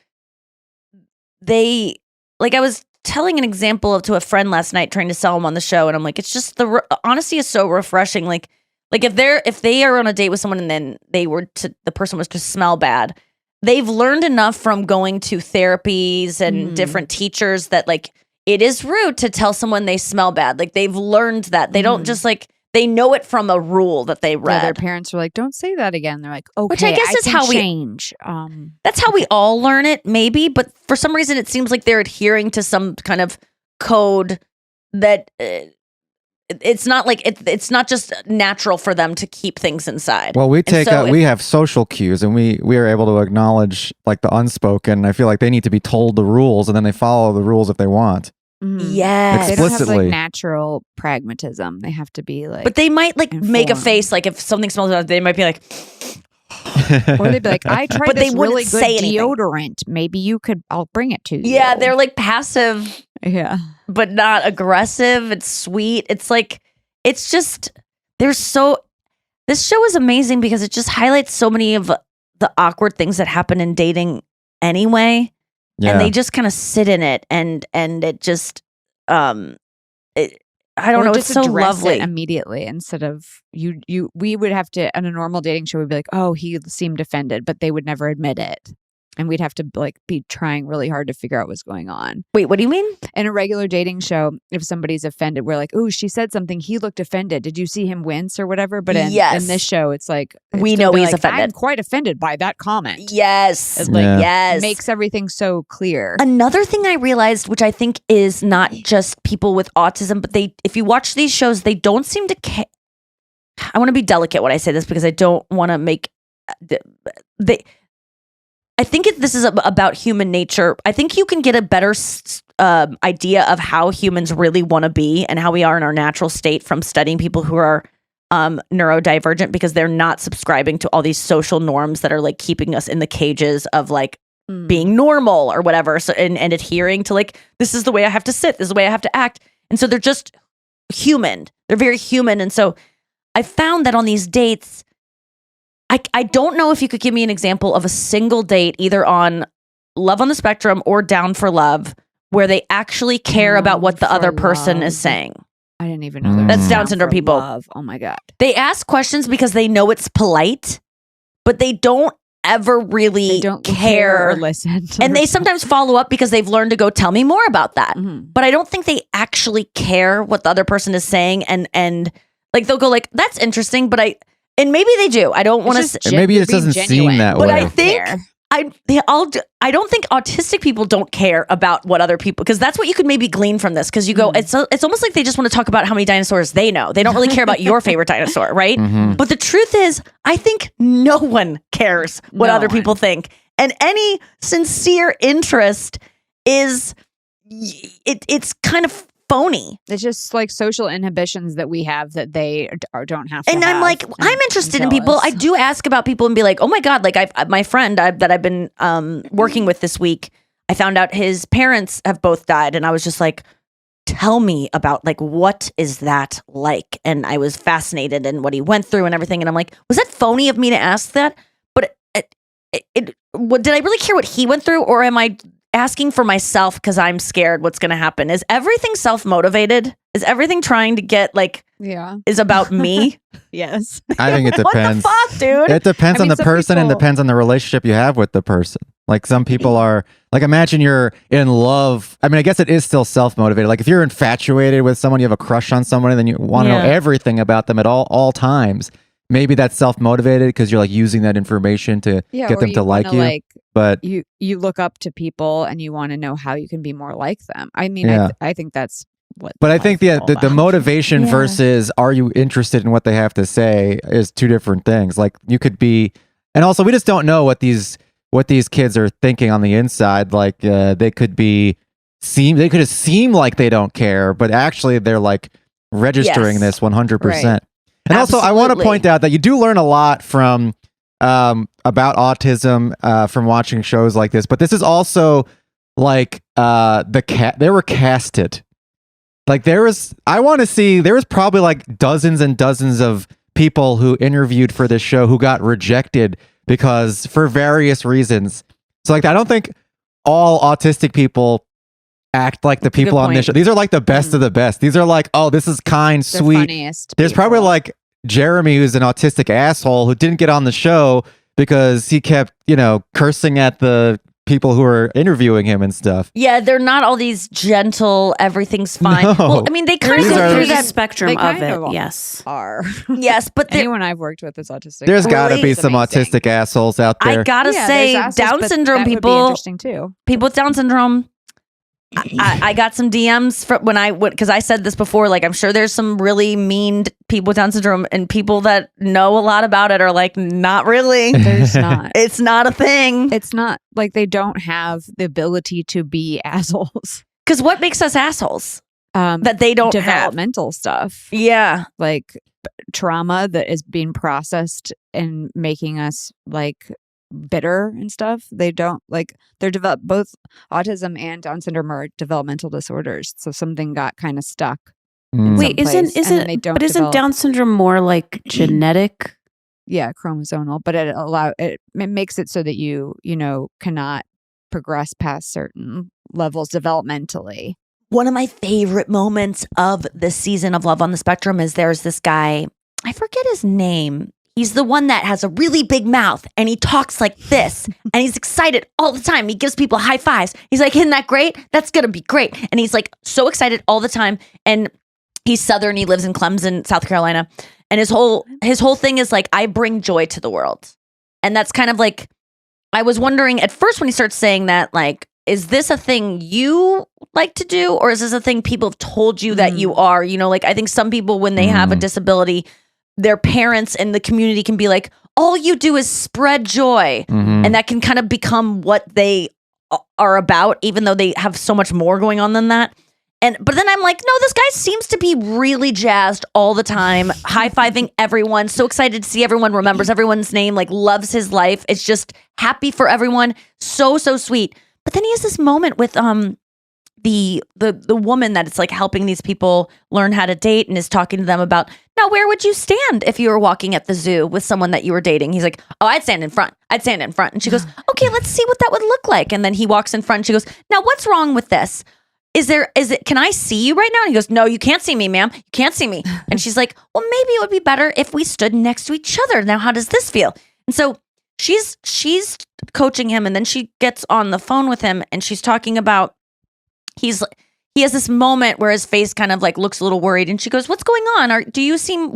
S3: I was telling an example to a friend last night trying to sell him on the show. And I'm like, it's just the honesty is so refreshing. Like if they are on a date with someone and then the person was to smell bad, they've learned enough from going to therapies and different teachers that like, it is rude to tell someone they smell bad. Like they've learned that they don't just like, they know it from a rule that they read.
S2: Yeah, their parents were like, don't say that again. They're like, okay,
S3: which I guess is how we
S2: change.
S3: That's how we all learn it, maybe. But for some reason, it seems like they're adhering to some kind of code that it's not like it's not just natural for them to keep things inside.
S4: Well, we have social cues, and we are able to acknowledge like the unspoken. I feel like they need to be told the rules, and then they follow the rules if they want.
S3: Yes.
S2: They don't have
S4: Explicitly.
S2: like natural pragmatism. They have to be like,
S3: but they might like make a
S2: informed.
S3: face like if something smells bad, they might be like,
S2: or they'd be like, I tried
S3: But they
S2: this
S3: wouldn't
S2: really good
S3: say anything.
S2: deodorant. Maybe I'll bring it to you.
S3: yeah, they're like passive,
S2: yeah.
S3: but not aggressive. It's sweet. It's like, it's just, this show is amazing because it just highlights so many of the awkward things that happen in dating anyway.
S4: Yeah.
S3: And they just kind of sit in it and it just, I I don't
S2: Or
S3: know.
S2: just
S3: It's so
S2: address
S3: lovely.
S2: it immediately instead of we would have to, on a normal dating show, we'd be like, oh, he seemed offended, but they would never admit it. And we'd have to like be trying really hard to figure out what's going on.
S3: Wait, what do you mean?
S2: In a regular dating show, if somebody's offended, we're like, oh, she said something. He looked offended. Did you see him wince or whatever? But in this show, it's like,
S3: we
S2: they'll
S3: know
S2: be
S3: he's
S2: like,
S3: offended.
S2: I'm quite offended by that comment.
S3: Yes.
S2: It, like,
S3: yes.
S2: makes everything so clear.
S3: Another thing I realized, which I think is not just people with autism, but if you watch these shows, they don't seem to care. I want to be delicate when I say this because I don't want to make I think this is about human nature. I think you can get a better idea of how humans really want to be and how we are in our natural state from studying people who are neurodivergent, because they're not subscribing to all these social norms that are like keeping us in the cages of like being normal or whatever. So and adhering to like, this is the way I have to sit, this is the way I have to act. And so they're just human. They're very human. And so I found that on these dates, I don't know if you could give me an example of a single date, either on Love on the Spectrum or Down for Love, where they actually care about what the other person is saying.
S2: I didn't even know
S3: That's Down syndrome people.
S2: Love. Oh my God.
S3: They ask questions because they know it's polite, but they don't ever really
S2: They don't
S3: care
S2: or listen.
S3: And they sometimes follow up because they've learned to go, tell me more about that.
S2: Mhm.
S3: But I don't think they actually care what the other person is saying. And like, they'll go like, that's interesting, but and maybe they do. I don't want to.
S4: Maybe it doesn't seem that
S3: But
S4: way.
S3: I think I don't think autistic people don't care about what other people, because that's what you could maybe glean from this. Because you go, it's almost like they just want to talk about how many dinosaurs they know. They don't really care about your favorite dinosaur, right?
S4: Mhm.
S3: But the truth is, I think no one cares what
S2: No
S3: other
S2: one.
S3: people think, and any sincere interest is it's kind of phony.
S2: It's just like social inhibitions that we have that they don't have to
S3: And I'm
S2: have.
S3: like, I'm interested in people. I do ask about people and be like, oh my God, like my friend that I've been working with this week, I found out his parents have both died. And I was just like, tell me about like, what is that like? And I was fascinated in what he went through and everything. And I'm like, was that phony of me to ask that? But did I really care what he went through? Or am I asking for myself because I'm scared what's going to happen? Is everything self-motivated? Is everything trying to get like, is about me?
S2: Yes.
S4: I think it depends.
S3: What the fuck, dude?
S4: It depends
S2: I
S4: on
S2: mean,
S4: the
S2: some
S4: person and
S2: people-
S4: depends on the relationship you have with the person. Like some people are like, imagine you're in love. I mean, I guess it is still self-motivated. Like if you're infatuated with someone, you have a crush on someone, and then you want to know everything about them at all times. Maybe that's self-motivated because you're like using that information to get them to like you. But
S2: you look up to people and you want to know how you can be more like them. I mean,
S4: Yeah.
S2: I think that's what.
S4: I think
S2: life's all
S4: the
S2: about.
S4: motivation versus are you interested in what they have to say is two different things. Like you could be, and also we just don't know what these kids are thinking on the inside. Like they could seem like they don't care, but actually they're like registering this 100%.
S2: Right.
S4: And also I want to
S3: Absolutely.
S4: point out that you do learn a lot from about autism from watching shows like this, but this is also like they were casted. Like there was probably like dozens and dozens of people who interviewed for this show who got rejected because for various reasons. So like I don't think all autistic people act like the people on this show. These are like the best of the best. These are like, oh, this is kind,
S2: The
S4: sweet.
S2: funniest
S4: There's
S2: people.
S4: probably like Jeremy, who's an autistic asshole who didn't get on the show because he kept, cursing at the people who are interviewing him and stuff.
S3: Yeah, they're not all these gentle, everything's fine.
S4: No.
S3: Well, I mean, they kind of
S4: These
S3: go
S4: are-
S3: through
S5: There's a
S3: that.
S5: spectrum
S2: They
S5: of
S2: kind
S5: it.
S2: of
S5: Yes.
S2: are.
S3: Yes, but
S2: Anyone I've worked with is autistic.
S4: There's got to be
S2: It's
S4: some
S2: amazing.
S4: autistic assholes out there.
S3: I gotta
S2: Yeah,
S3: say,
S2: there's assholes,
S3: Down
S2: but
S3: syndrome
S2: that would be
S3: people,
S2: interesting too.
S3: people with Down syndrome. I got some DMs from when I went, because I said this before, like I'm sure there's some really mean people with Down syndrome, and people that know a lot about it are like, not really.
S2: There's not.
S3: It's not a thing.
S2: It's not like they don't have the ability to be assholes.
S3: Because what makes us assholes?
S2: That
S3: That they don't have.
S2: developmental stuff,
S3: Yeah.
S2: like trauma that is being processed and making us like bitter and stuff. They don't like they're both autism and Down syndrome are developmental disorders. So something got kind of stuck.
S4: Mm.
S5: Wait,
S2: someplace, and then they don't
S5: but isn't
S2: develop.
S5: Down syndrome more like genetic?
S2: Yeah, chromosomal, but it makes it so that you cannot progress past certain levels developmentally.
S3: one of my favorite moments of this season of Love on the Spectrum is there's this guy, I forget his name. He's the one that has a really big mouth and he talks like this and he's excited all the time. He gives people high fives. He's like, isn't that great? That's going to be great. And he's like so excited all the time. And he's Southern. He lives in Clemson, South Carolina. And his whole thing is like, I bring joy to the world. And that's kind of like, I was wondering at first when he starts saying that, like, is this a thing you like to do? Or is this a thing people have told you that you are? You know, like I think some people, when they have a disability, their parents and the community can be like, all you do is spread joy. And that can kind of become what they are about, even though they have so much more going on than that. But then I'm like, no, this guy seems to be really jazzed all the time, high-fiving everyone, so excited to see everyone, remembers everyone's name, like loves his life. It's just happy for everyone. So sweet. But then he has this moment with the woman that is like helping these people learn how to date and is talking to them about, now where would you stand if you were walking at the zoo with someone that you were dating? He's like, oh, I'd stand in front. And she goes, okay, let's see what that would look like. And then he walks in front and she goes, now what's wrong with this? Can I see you right now? And he goes, no, you can't see me, ma'am. You can't see me. And she's like, well, maybe it would be better if we stood next to each other. Now, how does this feel? And so she's coaching him. And then she gets on the phone with him and she's talking about, he has this moment where his face kind of like looks a little worried. And she goes, what's going on? You seem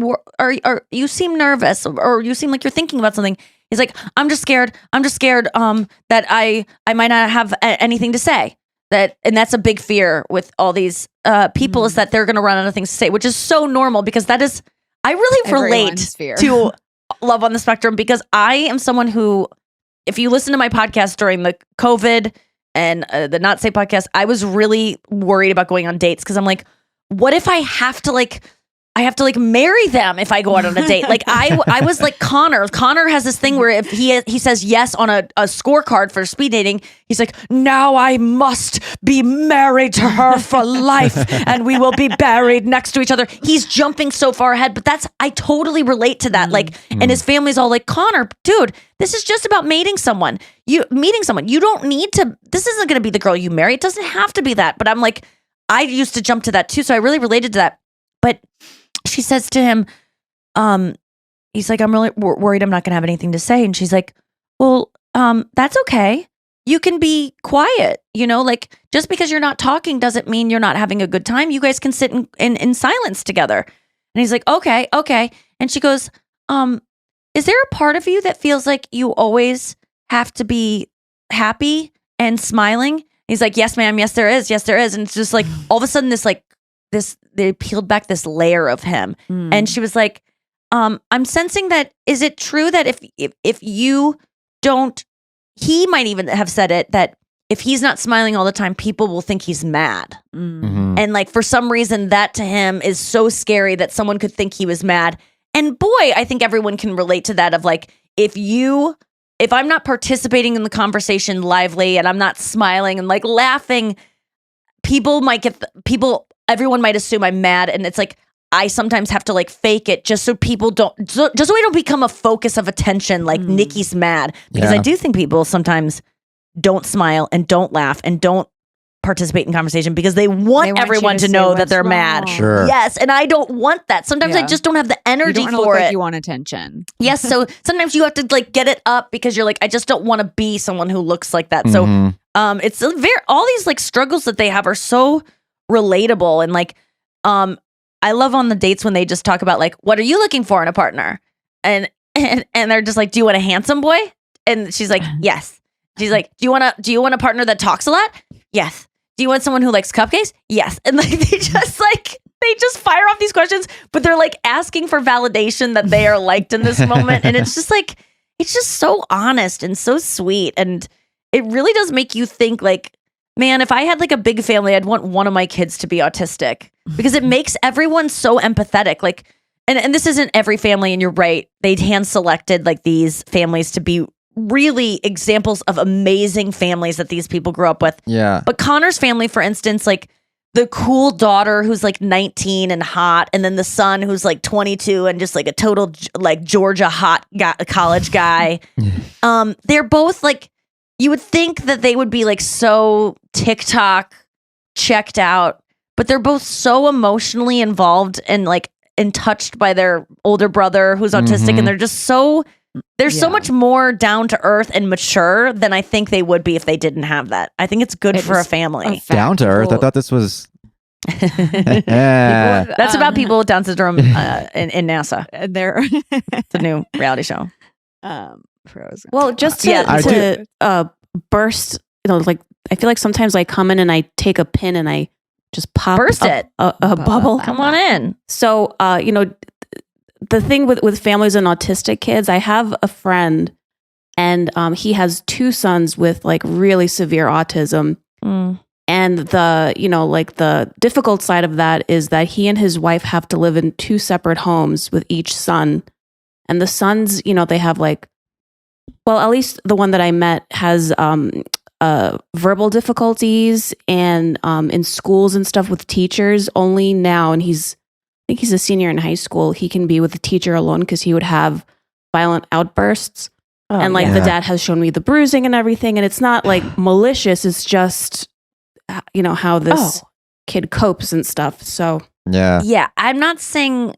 S3: nervous or you seem like you're thinking about something. He's like, I'm just scared that I might not have anything to say. And that's a big fear with all these people is that they're going to run out of things to say, which is so normal because that is, I really relate to Love on the Spectrum because I am someone who, if you listen to my podcast during the COVID and the Not Safe podcast, I was really worried about going on dates because I'm like, what if I have to marry them if I go out on a date? Like I was like Connor. Connor has this thing where if he says yes on a scorecard for speed dating, he's like, now I must be married to her for life and we will be buried next to each other. He's jumping so far ahead, but I totally relate to that. Like, and his family's all like, Connor, dude, this is just about meeting someone. You don't need to, this isn't going to be the girl you marry. It doesn't have to be that. But I'm like, I used to jump to that too. So I really related to that. But she says to him, he's like, I'm really worried I'm not going to have anything to say. And she's like, well, that's okay. You can be quiet, like just because you're not talking doesn't mean you're not having a good time. You guys can sit in silence together. And he's like, okay. And she goes, is there a part of you that feels like you always have to be happy and smiling? He's like, yes, ma'am. Yes, there is. And it's just like, all of a sudden they peeled back this layer of him. And she was like, I'm sensing that, is it true that if you don't, he might even have said it, that if he's not smiling all the time, people will think he's mad. And like, for some reason that to him is so scary that someone could think he was mad. And boy, I think everyone can relate to that of like, if I'm not participating in the conversation lively and I'm not smiling and like laughing, everyone might assume I'm mad. And it's like, I sometimes have to like fake it just so people just so I don't become a focus of attention like Nikki's mad. Because I do think people sometimes don't smile and don't laugh and don't participate in conversation because they want everyone to know that they're mad.
S4: Sure.
S3: Yes. And I don't want that. Sometimes I just don't have the energy
S2: you don't
S3: for
S2: look
S3: it.
S2: like you want attention.
S3: Yes. So sometimes you have to like get it up because you're like, I just don't want to be someone who looks like that. So it's all these like struggles that they have are so relatable. And like I love on the dates when they just talk about like, what are you looking for in a partner? And they're just like, do you want a handsome boy? And she's like, yes. She's like, do you want a partner that talks a lot? Yes. Do you want someone who likes cupcakes? Yes. And like they just fire off these questions, but they're like asking for validation that they are liked in this moment. And it's just like, it's just so honest and so sweet. And it really does make you think like, man, if I had like a big family, I'd want one of my kids to be autistic because it makes everyone so empathetic. Like, and this isn't every family, and you're right. They hand selected like these families to be really examples of amazing families that these people grew up with.
S4: Yeah.
S3: But Connor's family, for instance, like the cool daughter who's like 19 and hot, and then the son who's like 22 and just like a total like Georgia hot college guy. They're both like, you would think that they would be like so TikTok checked out, but they're both so emotionally involved and like touched by their older brother who's autistic, and they're just so so much more down to earth and mature than I think they would be if they didn't have that. I think it's good for a family.
S4: Down to earth. I thought this was.
S3: That's about people with Down syndrome in NASA.
S2: They're
S3: It's a new reality show.
S5: Well, just to burst, like I feel like sometimes I come in and I take a pin and I just pop a bubble.
S3: Come on in.
S5: So, the thing with families and autistic kids, I have a friend and he has 2 sons with like really severe autism. And the difficult side of that is that he and his wife have to live in 2 separate homes with each son. And the sons, they have like, well, at least the one that I met has verbal difficulties and in schools and stuff with teachers only now. And I think he's a senior in high school. He can be with the teacher alone because he would have violent outbursts. And like the dad has shown me the bruising and everything. And it's not like malicious. It's just, how this kid copes and stuff. So
S3: yeah, I'm not saying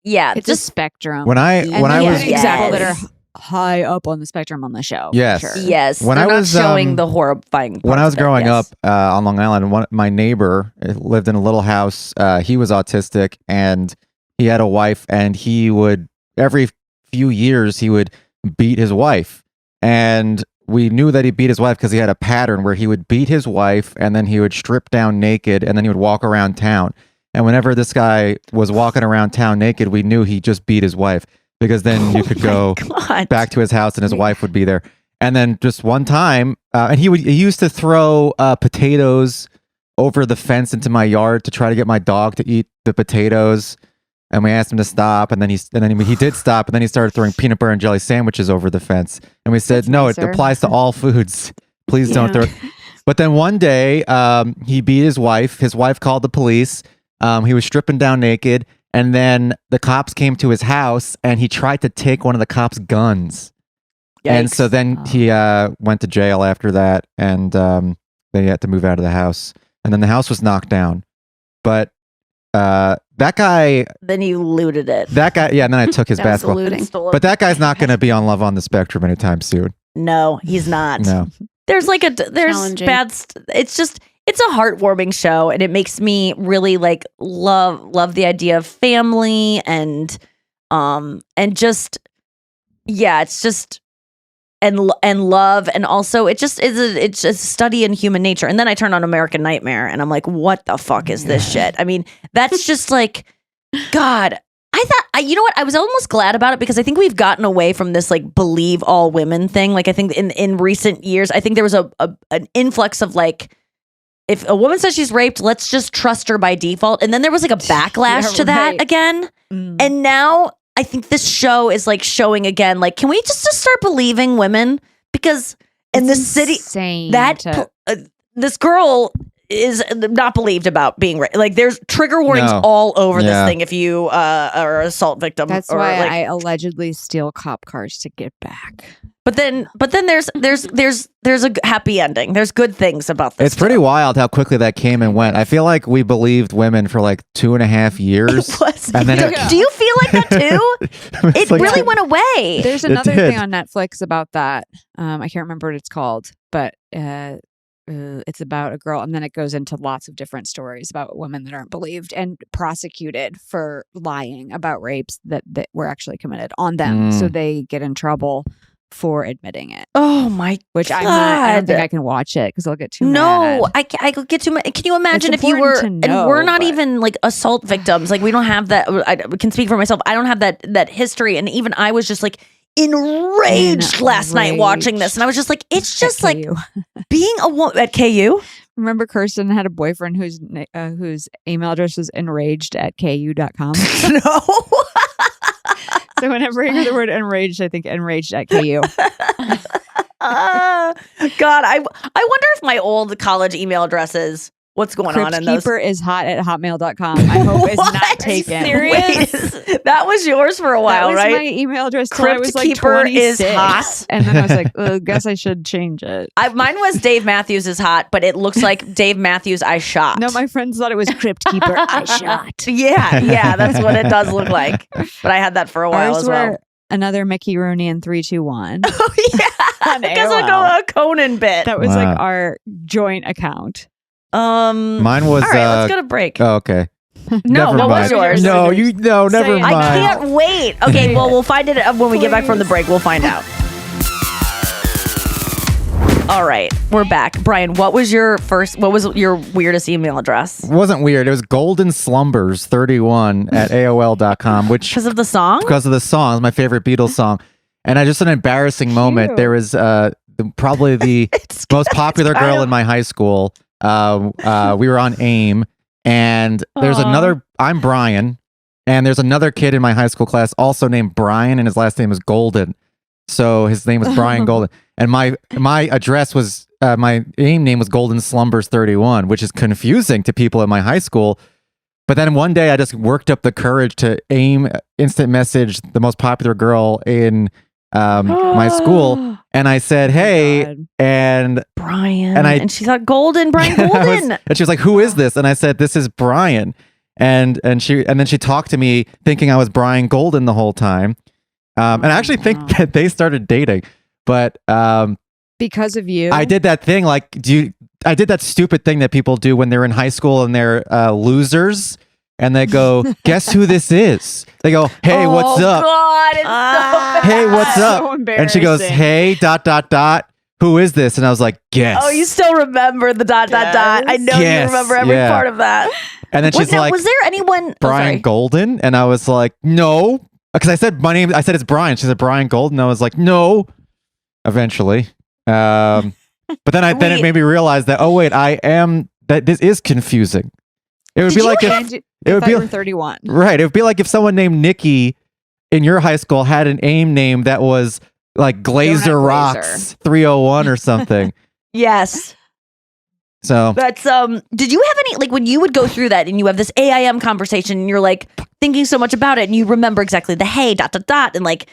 S2: it's a spectrum.
S4: When I was
S2: people that are high up on the spectrum on the show.
S4: Yes.
S2: for sure.
S3: yes,
S4: When
S3: they're
S4: I
S3: not
S4: was,
S3: showing the horrifying.
S4: When I was
S3: parts of it,
S4: growing
S3: yes.
S4: up on Long Island, my neighbor lived in a little house. He was autistic, and he had a wife, and he would every few years he would beat his wife, and we knew that he beat his wife because he had a pattern where he would beat his wife, and then he would strip down naked, and then he would walk around town. And whenever this guy was walking around town naked, we knew he just beat his wife, because then you could go back to his house and his wife would be there. And then just one time, and he used to throw potatoes over the fence into my yard to try to get my dog to eat the potatoes. And we asked him to stop, and then he did stop, and then he started throwing peanut butter and jelly sandwiches over the fence. And we said, no, it applies to all foods. Please don't throw it. But then one day, he beat his wife. His wife called the police. He was stripping down naked, and then the cops came to his house, and he tried to take one of the cops' guns. Yikes. And so then he went to jail after that, and they had to move out of the house. And then the house was knocked down. But that guy...
S3: Then you looted it.
S4: That guy, yeah, and then I took his basketball. But that guy's not going to be on Love on the Spectrum anytime soon.
S3: No, he's not.
S4: No.
S3: There's bad... It's a heartwarming show, and it makes me really like love the idea of family and just it's just and love, and also it's a study in human nature. And then I turn on American Nightmare, and I'm like, what the fuck is this shit? I mean, that's just like, God. I thought, you know what? I was almost glad about it, because I think we've gotten away from this like believe all women thing. Like I think in recent years, I think there was an influx of like, if a woman says she's raped, let's just trust her by default. And then there was like a backlash to that again. And now I think this show is like showing again, like, can we just start believing women? Because in the city, this girl is not believed about being raped. Like there's trigger warnings all over this thing if you are an assault victim.
S2: That's why I allegedly steal cop cars to get back.
S3: But then there's a happy ending. There's good things about this.
S4: It's pretty wild how quickly that came and went. I feel like we believed women for like 2.5 years. And then
S3: do you feel like that too? It like, really went away.
S2: There's another thing on Netflix about that. I can't remember what it's called, but it's about a girl, and then it goes into lots of different stories about women that aren't believed and prosecuted for lying about rapes that were actually committed on them. So they get in trouble for admitting it.
S3: Oh my
S2: Which
S3: God.
S2: I don't think I can watch it because I'll get too mad.
S3: No, I could get too mad. Can you imagine if you were, and we're not even like assault victims. Like we don't have that. I can speak for myself. I don't have that history. And even I was just like enraged last night watching this. And I was just like, it's just like being a woman at KU.
S2: Remember Kirsten had a boyfriend whose email address was enraged@ku.com?
S3: No.
S2: So whenever I hear the word enraged, I think enraged at KU.
S3: God, I wonder if my old college email addresses What's going on in those?
S2: Cryptkeeper is hot at hotmail.com. I hope it's not taken.
S3: Serious? That was yours for a while,
S2: that was
S3: right?
S2: my email address till I was like
S3: Cryptkeeper
S2: 26.
S3: is hot.
S2: And then I was like, I guess I should change it.
S3: Mine was Dave Matthews is hot, but it looks like Dave Matthews I shot.
S2: No, my friends thought it was Cryptkeeper I shot.
S3: Yeah, that's what it does look like. But I had that for a while
S2: Ours
S3: as well.
S2: were another Mickey Rooney and 321.
S3: Oh yeah, because like
S2: AOL.
S3: a Conan bit.
S2: That was
S4: Wow.
S2: like our joint account.
S4: Mine was.
S3: All right, let's go to break.
S4: Oh, okay.
S3: No,
S4: Never
S3: what
S4: mind.
S3: was yours?
S4: No, never
S2: Say it.
S4: mind.
S3: I can't wait. Okay, well, we'll find it when we get back from the break. We'll find out. All right, we're back. Brian, what was your weirdest email address?
S4: It wasn't weird. It was golden slumbers 31 at AOL.com, which
S3: Because of the song?
S4: because of the song, it's my favorite Beatles song. And just an embarrassing moment.
S2: Cute.
S4: There was probably the most popular girl in my high school. We were on AIM, and there's another. I'm Brian, and there's another kid in my high school class also named Brian, and his last name is Golden. So his name was Brian Golden, and my address was my AIM name was Golden Slumbers 31, which is confusing to people in my high school. But then one day I just worked up the courage to AIM instant message the most popular girl in my school, and I said, "Hey,"
S2: God.
S4: and
S3: Brian.
S4: And
S3: she thought Brian
S4: and
S3: Golden.
S4: she was like, "Who is this?" And I said, "This is Brian." And then she talked to me thinking I was Brian Golden the whole time. And I actually think that they started dating, but
S2: Because of you.
S4: I did that thing I did that stupid thing that people do when they're in high school and they're losers, and they go, "Guess who this is?" They go, "Hey, what's up?"
S3: God, it's so bad.
S4: "Hey, what's up?"
S2: So
S4: And she goes,
S2: embarrassing.
S4: "Hey, ... Who is this?" And I was like, "Guess."
S3: Oh, you still remember the ... I know
S4: Yes,
S3: you remember every
S4: yeah.
S3: part of that.
S4: And then she's like,
S3: was there anyone...
S4: "Brian Golden?" And I was like, "No." Because I said my name, I said it's Brian. She said Brian Golden. I was like, "No." Eventually. But then it made me realize that, oh wait, that this is confusing. It would be like if it would be
S2: 31.
S4: right. It would be like if someone named Nikki in your high school had an AIM name that was like Glaser Rocks 301 or something.
S3: Yes.
S4: So
S3: That's did you have any, like, when you would go through that and you have this AIM conversation and you're like thinking so much about it and you remember exactly the hey ... and like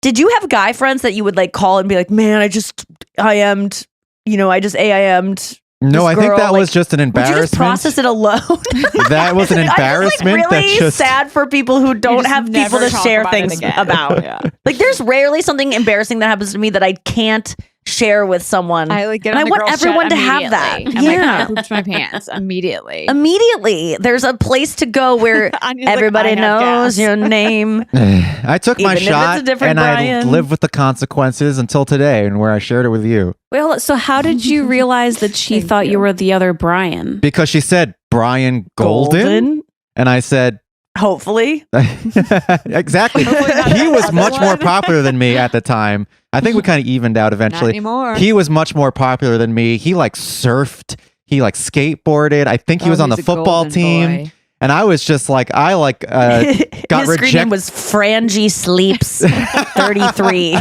S3: did you have guy friends that you would like call and be like, "Man, I just AIM'd
S4: no, I think
S3: girl,
S4: that was just an
S3: would you
S4: embarrassment.
S3: just process it alone?
S4: That was an embarrassment.
S3: I'm just, like, really sad for people who don't
S2: just
S3: have people
S2: never
S3: to
S2: talk
S3: share
S2: about it
S3: things
S2: again.
S3: about.
S2: Yeah.
S3: Like, there's rarely something embarrassing that happens to me that I can't share with someone.
S2: I like get
S3: And
S2: on
S3: I
S2: the
S3: want
S2: girl
S3: everyone
S2: chat
S3: to have that.
S2: immediately. I'm
S3: Yeah.
S2: like, I pooped my pants immediately.
S3: Immediately, there's a place to go where
S2: Anya's like,
S3: everybody
S2: "I have
S3: knows
S2: gas."
S3: your name.
S4: I took my
S3: Even if it's a
S4: shot
S3: different
S4: and I
S3: Brian.
S4: lived with the consequences until today, and where I shared it with you
S5: Wait, hold on. So how did you realize that she
S2: Thank
S5: thought you
S2: you.
S5: were the other Brian?
S4: because she said Brian Golden, and I said
S3: Hopefully.
S4: exactly.
S2: Hopefully not
S4: He was
S2: another
S4: much more
S2: one.
S4: popular than me at the time. I think we kind of evened out
S2: Not
S4: eventually.
S2: anymore.
S4: He was much more popular than me. He like surfed. He like skateboarded. I think he was on the
S2: he's a
S4: football
S2: golden
S4: team.
S2: boy.
S4: And I was just like, got
S3: His screen name
S4: rejected.
S3: was Frangie Sleeps 33.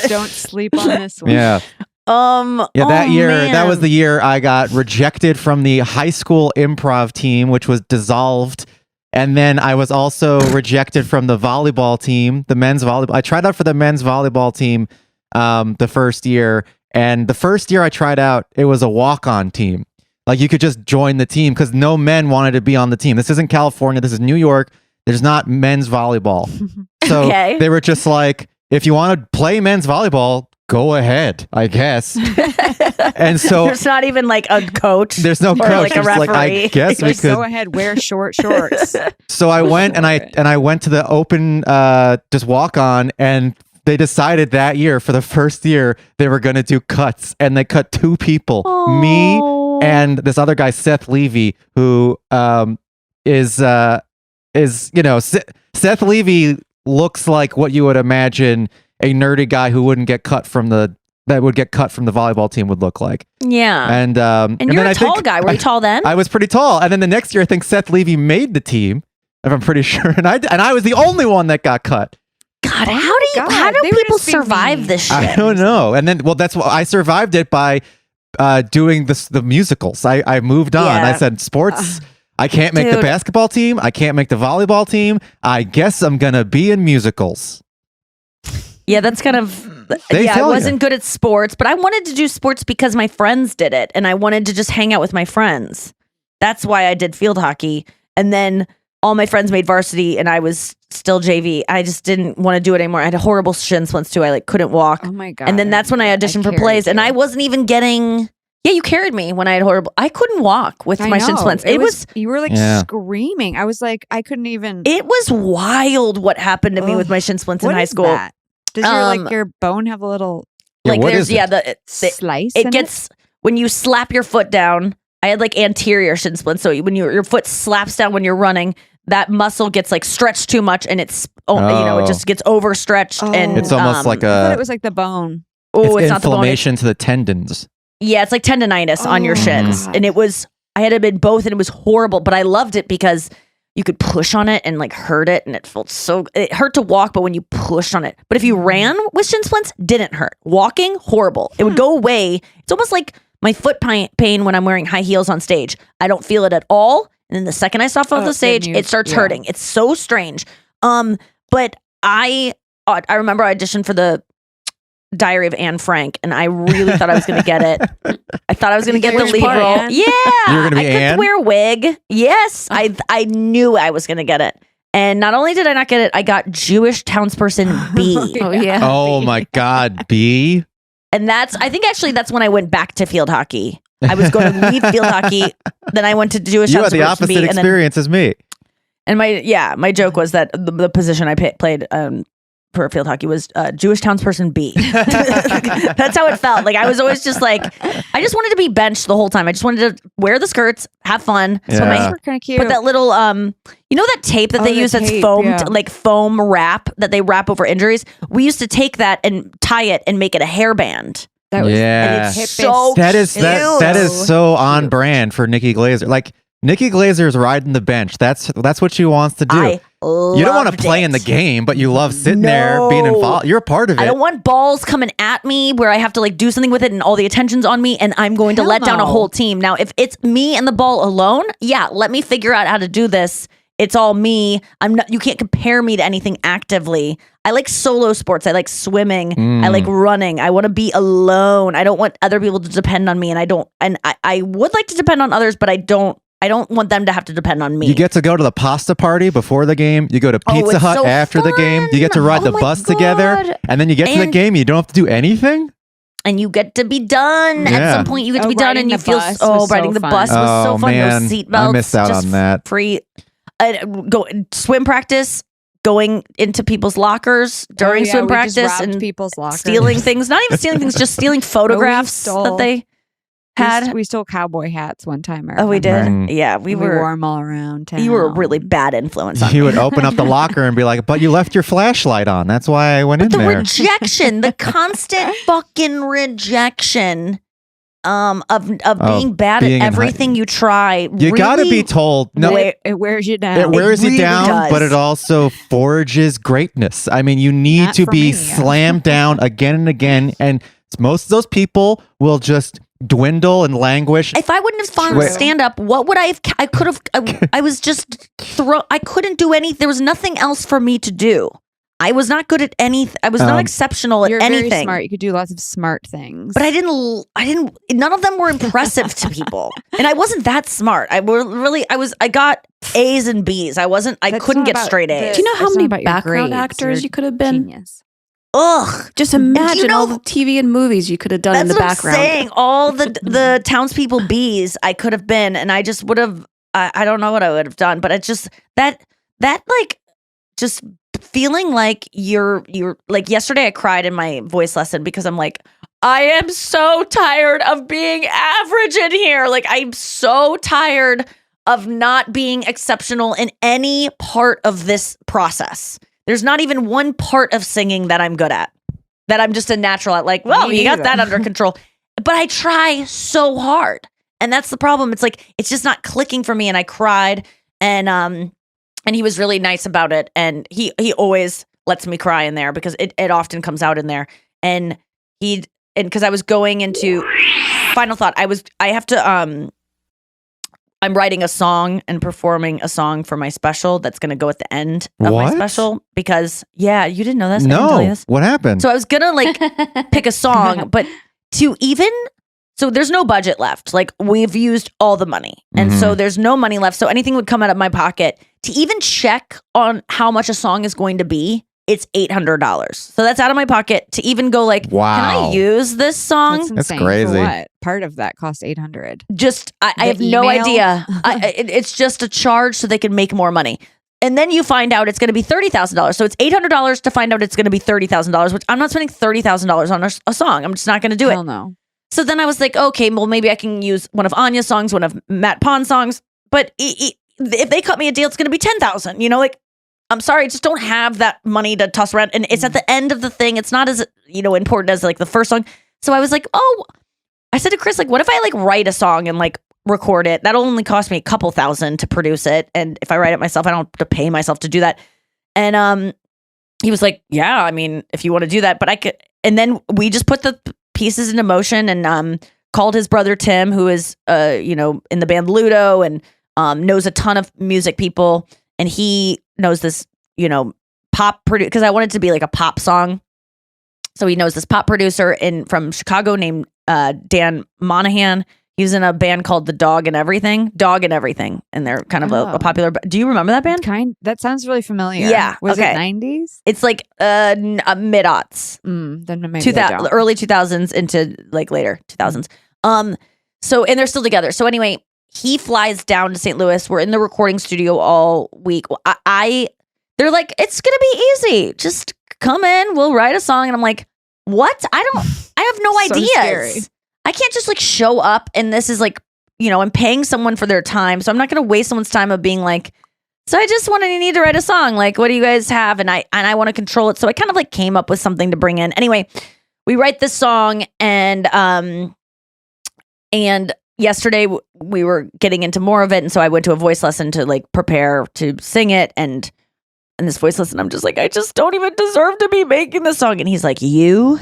S2: Don't sleep on this one.
S4: Yeah. Yeah, that
S3: oh,
S4: year, that
S3: man.
S4: was the year I got rejected from the high school improv team, which was dissolved. And then I was also rejected from the volleyball team, the men's volleyball. I tried out for the men's volleyball team the first year. And the first year I tried out, it was a walk-on team. Like you could just join the team because no men wanted to be on the team. This isn't California. This is New York. There's not men's volleyball. So
S3: Okay.
S4: they were just like, if you want to play men's volleyball, go ahead, I guess. And so
S3: There's not even like a coach.
S4: there's no
S3: or
S4: coach.
S3: like a
S4: There's like, I
S3: referee.
S4: guess we
S2: Like, go
S4: could.
S2: ahead, wear short shorts.
S4: So I went and I went to the open just walk on, and they decided that year for the first year they were going to do cuts, and they cut two people, me and this other guy, Seth Levy, who is Seth Levy looks like what you would imagine a nerdy guy who wouldn't get cut from the volleyball team would look like.
S3: Yeah.
S4: And
S3: And you're
S4: then
S3: a
S4: I
S3: tall
S4: think
S3: guy. Were you tall then?
S4: I was pretty tall. And then the next year I think Seth Levy made the team, if I'm pretty sure, and I was the only one that got cut.
S3: God,
S2: Oh
S3: how
S2: my
S3: do
S2: God,
S3: how do
S2: they were
S3: people
S2: just being
S3: survive
S2: mean.
S3: this shit?
S4: I don't know. And then, well, that's what I survived it by doing the musicals. I moved on.
S3: Yeah.
S4: I said sports. I can't make the
S3: Dude.
S4: basketball team. I can't make the volleyball team. I guess I'm gonna be in musicals.
S3: Yeah, that's kind of.
S4: They
S3: I
S4: tell you.
S3: wasn't good at sports, but I wanted to do sports because my friends did it, and I wanted to just hang out with my friends. That's why I did field hockey, and then all my friends made varsity, and I was still JV. I just didn't want to do it anymore. I had horrible shin splints too. I like couldn't walk.
S2: Oh my God.
S3: And then that's when I auditioned for
S2: carried
S3: plays, and
S2: you.
S3: I wasn't even getting. Yeah, you carried me when I had horrible. I couldn't walk with
S2: I
S3: my shin
S2: know.
S3: splints.
S2: It
S3: It was.
S2: you were like
S4: Yeah.
S2: screaming. I was like, I couldn't even.
S3: It was wild what happened to me
S2: Ugh.
S3: with my shin splints in
S2: What
S3: high
S2: is
S3: school.
S2: that? Does your
S3: Um,
S2: your bone have a little
S4: Yeah,
S3: Like
S4: what
S3: there's
S4: is it?
S3: the
S2: slice?
S3: it
S2: in
S3: gets when you slap your foot down. I had like anterior shin splints, so when your foot slaps down when you're running, that muscle gets like stretched too much, and it's it just gets overstretched,
S2: Oh.
S3: and
S4: It's almost like
S2: I thought
S4: a
S2: it was like the bone.
S3: it's not the bone.
S4: inflammation to the tendons.
S3: Yeah, it's like tendonitis on your
S2: Oh,
S3: shins,
S2: God.
S3: and it was. I had it in both, and it was horrible. But I loved it because you could push on it and like hurt it, and it felt so. It hurt to walk, but when you pushed on it, but if you ran with shin splints, didn't hurt. Walking, horrible. It would go away. It's almost like my foot pain when I'm wearing high heels on stage. I don't feel it at all, and then the second I step off the
S2: then
S3: stage,
S2: you-
S3: it starts
S2: yeah.
S3: hurting. It's so strange. But I remember I auditioned for the Diary of Anne Frank, and I really thought I was going to get it. I thought I was going to get the
S2: Which
S3: lead
S2: part,
S3: role.
S2: Anne?
S3: Yeah,
S4: You were gonna be
S3: I couldn't
S4: Anne?
S3: wear a wig. Yes, I knew I was going to get it, and not only did I not get it, I got Jewish townsperson B,
S5: Oh yeah.
S4: Oh my God, B.
S3: and I think actually that's when I went back to field hockey. I was going to leave field hockey, then I went to Jewish
S4: You had the
S3: townsperson
S4: opposite
S3: B, and then
S4: experience as me.
S3: and my joke was that the position I played for field hockey was Jewish townsperson B. That's how it felt. Like I was always just like, I just wanted to be benched the whole time. I just wanted to wear the skirts, have fun. So
S4: Yeah.
S2: Kind of cute.
S3: put that little you know that tape that
S2: Oh,
S3: they
S2: the
S3: use that's
S2: tape,
S3: foamed,
S2: yeah.
S3: like foam wrap that they wrap over injuries. We used to take that and tie it and make it a hairband.
S2: That was
S4: Yeah.
S3: And it's
S2: hippest.
S3: so
S4: That is that is
S2: Cute.
S4: so on brand for Nikki Glaser. Like Nikki Glaser is riding the bench. That's what she wants to do.
S3: I
S4: You don't want to
S3: loved
S4: play
S3: it.
S4: in the game, but you love sitting there being
S3: No.
S4: involved. You're a part of it.
S3: I don't want balls coming at me where I have to like do something with it and all the attention's on me and I'm going to
S2: Hell
S3: let down a
S2: no.
S3: whole team. Now, if it's me and the ball alone, yeah, let me figure out how to do this. It's all me. You can't compare me to anything actively. I like solo sports. I like swimming. I like running. I want to be alone. I don't want other people to depend on me, and I would like to depend on others, but I don't want them to have to depend on me.
S4: You get to go to the pasta party before the game. You go to Pizza
S3: it's
S4: Hut
S3: so
S4: after the game. You get to ride
S3: fun.
S4: the
S3: Oh my
S4: bus together.
S3: God.
S4: And then you get to the
S3: And-
S4: game. You don't have to do anything.
S3: and you get to be done at
S4: Yeah.
S3: some point. You get to
S2: Oh,
S3: be done,
S2: riding
S3: and you
S2: the
S3: feel
S2: bus was
S3: riding
S2: so
S3: the
S2: fun.
S3: bus was so
S4: Oh,
S3: fun.
S4: man.
S3: No seat
S4: I
S3: belts.
S4: missed out
S3: just
S4: on that.
S3: Free. Go swim practice. Going into people's lockers during swim
S2: we just
S3: practice
S2: robbed
S3: and
S2: people's lockers.
S3: stealing things. Not even stealing things, just stealing photographs
S2: stole-
S3: that they had.
S2: We stole cowboy hats one time. I
S3: Oh, we did.
S2: remember.
S4: Mm.
S3: Yeah, we
S2: We wore
S3: were.
S2: them all around town.
S3: You were a really bad influence on
S4: You
S3: me.
S4: would open up the locker and be like, but you left your flashlight on. That's why I went in
S3: The
S4: there.
S3: rejection, the constant fucking rejection of being bad
S4: being in
S3: at everything you try.
S4: You got to
S3: really
S4: be told. No,
S3: Wait.
S2: It wears you down.
S4: it wears
S3: really
S4: you down,
S3: does.
S4: but it also forges greatness. I mean, you need
S2: Not
S4: to
S2: for
S4: be
S2: me.
S4: slammed down again and again. And most of those people will just dwindle and languish.
S3: If I wouldn't have found
S4: Wait.
S3: stand up, what would I have? I could have. I was just I couldn't do any. There was nothing else for me to do. I was not good at anything. I was not exceptional at
S2: You're
S3: anything.
S2: very smart. You could do lots of smart things.
S3: But I didn't. None of them were impressive to people, and I wasn't that smart. I got A's and B's. I
S2: That's
S3: couldn't
S2: not
S3: get
S2: about
S3: straight
S2: the-
S3: A's.
S5: Do you know how
S2: It's
S5: many
S2: not about your
S5: background
S2: grades.
S5: actors
S2: You're
S5: you could have been?
S2: Genius.
S3: Ugh.
S5: Just imagine
S3: know-
S5: all the TV and movies you could have done in
S3: That's
S5: the
S3: what
S5: background.
S3: I'm saying. All the townspeople B's I could have been, and I just would have. I don't know what I would have done, but it's just that like just feeling like you're like yesterday. I cried in my voice lesson because I'm like, I am so tired of being average in here. Like I'm so tired of not being exceptional in any part of this process. There's not even one part of singing that I'm good at, that I'm just a natural at. Like, well,
S2: Me
S3: you got
S2: neither.
S3: that under control. But I try so hard. And that's the problem. It's like, it's just not clicking for me. And I cried. And he was really nice about it. And he always lets me cry in there because it often comes out in there. And because I was going into final thought. I have to I'm writing a song and performing a song for my special that's going to go at the end of my special because you didn't know this? I didn't tell you this.
S4: What happened?
S3: So I was going to like pick a song, but so there's no budget left. Like we've used all the money. And so there's no money left. So anything would come out of my pocket to even check on how much a song is going to be. It's $800. So that's out of my pocket to even go like,
S4: wow.
S3: Can I use this song?
S2: That's insane.
S4: crazy.
S2: For what? Part of that costs $800.
S3: Just, I have no idea. It's just a charge so they can make more money. And then you find out it's going to be $30,000. So it's $800 to find out it's going to be $30,000, which I'm not spending $30,000 on a song. I'm just not going to do it.
S2: Hell no.
S3: So then I was like, okay, well, maybe I can use one of Anya's songs, one of Matt Pond's songs. But if they cut me a deal, it's going to be $10,000. You know, like, I'm sorry, I just don't have that money to toss around. And it's at the end of the thing. It's not as, important as like the first song. So I was like, I said to Chris, like, what if I like write a song and like record it? That'll only cost me a couple $1,000 to produce it. And if I write it myself, I don't have to pay myself to do that. And he was like, yeah, I mean, if you want to do that, but I could. And then we just put the pieces into motion and called his brother Tim, who is, in the band Ludo and knows a ton of music people. And he knows this, pop producer, because I wanted it to be like a pop song. So he knows this pop producer from Chicago named Dan Monahan. He was in a band called The Dog and Everything. And they're kind of a popular. Do you remember that band?
S2: That sounds really familiar.
S3: Yeah.
S2: Was
S3: okay.
S2: it 90s?
S3: It's like mid-aughts.
S2: Then maybe
S3: early 2000s into like later 2000s. So, and they're still together. So anyway, he flies down to St. Louis. We're in the recording studio all week. They're like, it's going to be easy. Just come in. We'll write a song. And I'm like, what? I have no
S2: So
S3: ideas.
S2: scary.
S3: I can't just like show up and this is like, I'm paying someone for their time. So I'm not going to waste someone's time of being like, so I just need to write a song. Like, what do you guys have? And I want to control it. So I kind of like came up with something to bring in. Anyway, we write this song and yesterday we were getting into more of it. And so I went to a voice lesson to like prepare to sing it. And this voice lesson, I'm just like, I just don't even deserve to be making this song. And he's like, you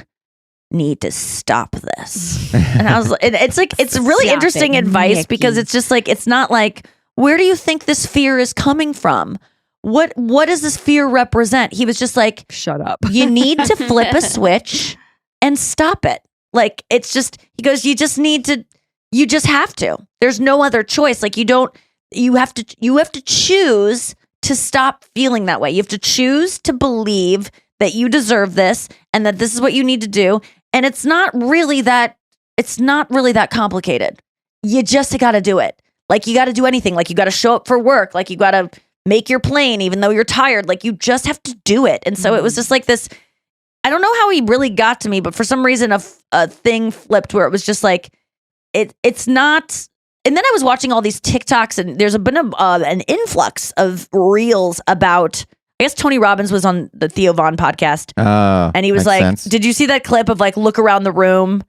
S3: need to stop this. And I was like, it's really interesting advice, Nikki. Because it's just like, it's not like, where do you think this fear is coming from? What does this fear represent? He was just like, shut up. You need to flip a switch and stop it. Like, it's just, he goes, you just have to. There's no other choice. Like, you have to choose to stop feeling that way. You have to choose to believe that you deserve this and that this is what you need to do. And it's not really that complicated. You just got to do it. Like, you got to do anything. Like, you got to show up for work. Like, you got to make your plane, even though you're tired. Like, you just have to do it. And so it was just like this, I don't know how he really got to me, but for some reason a thing flipped where it was just like, it's not. And then I was watching all these TikToks and there's been an influx of reels about, I guess Tony Robbins was on the Theo Von podcast. And he was like, sense. Did you see that clip of like, look around the room?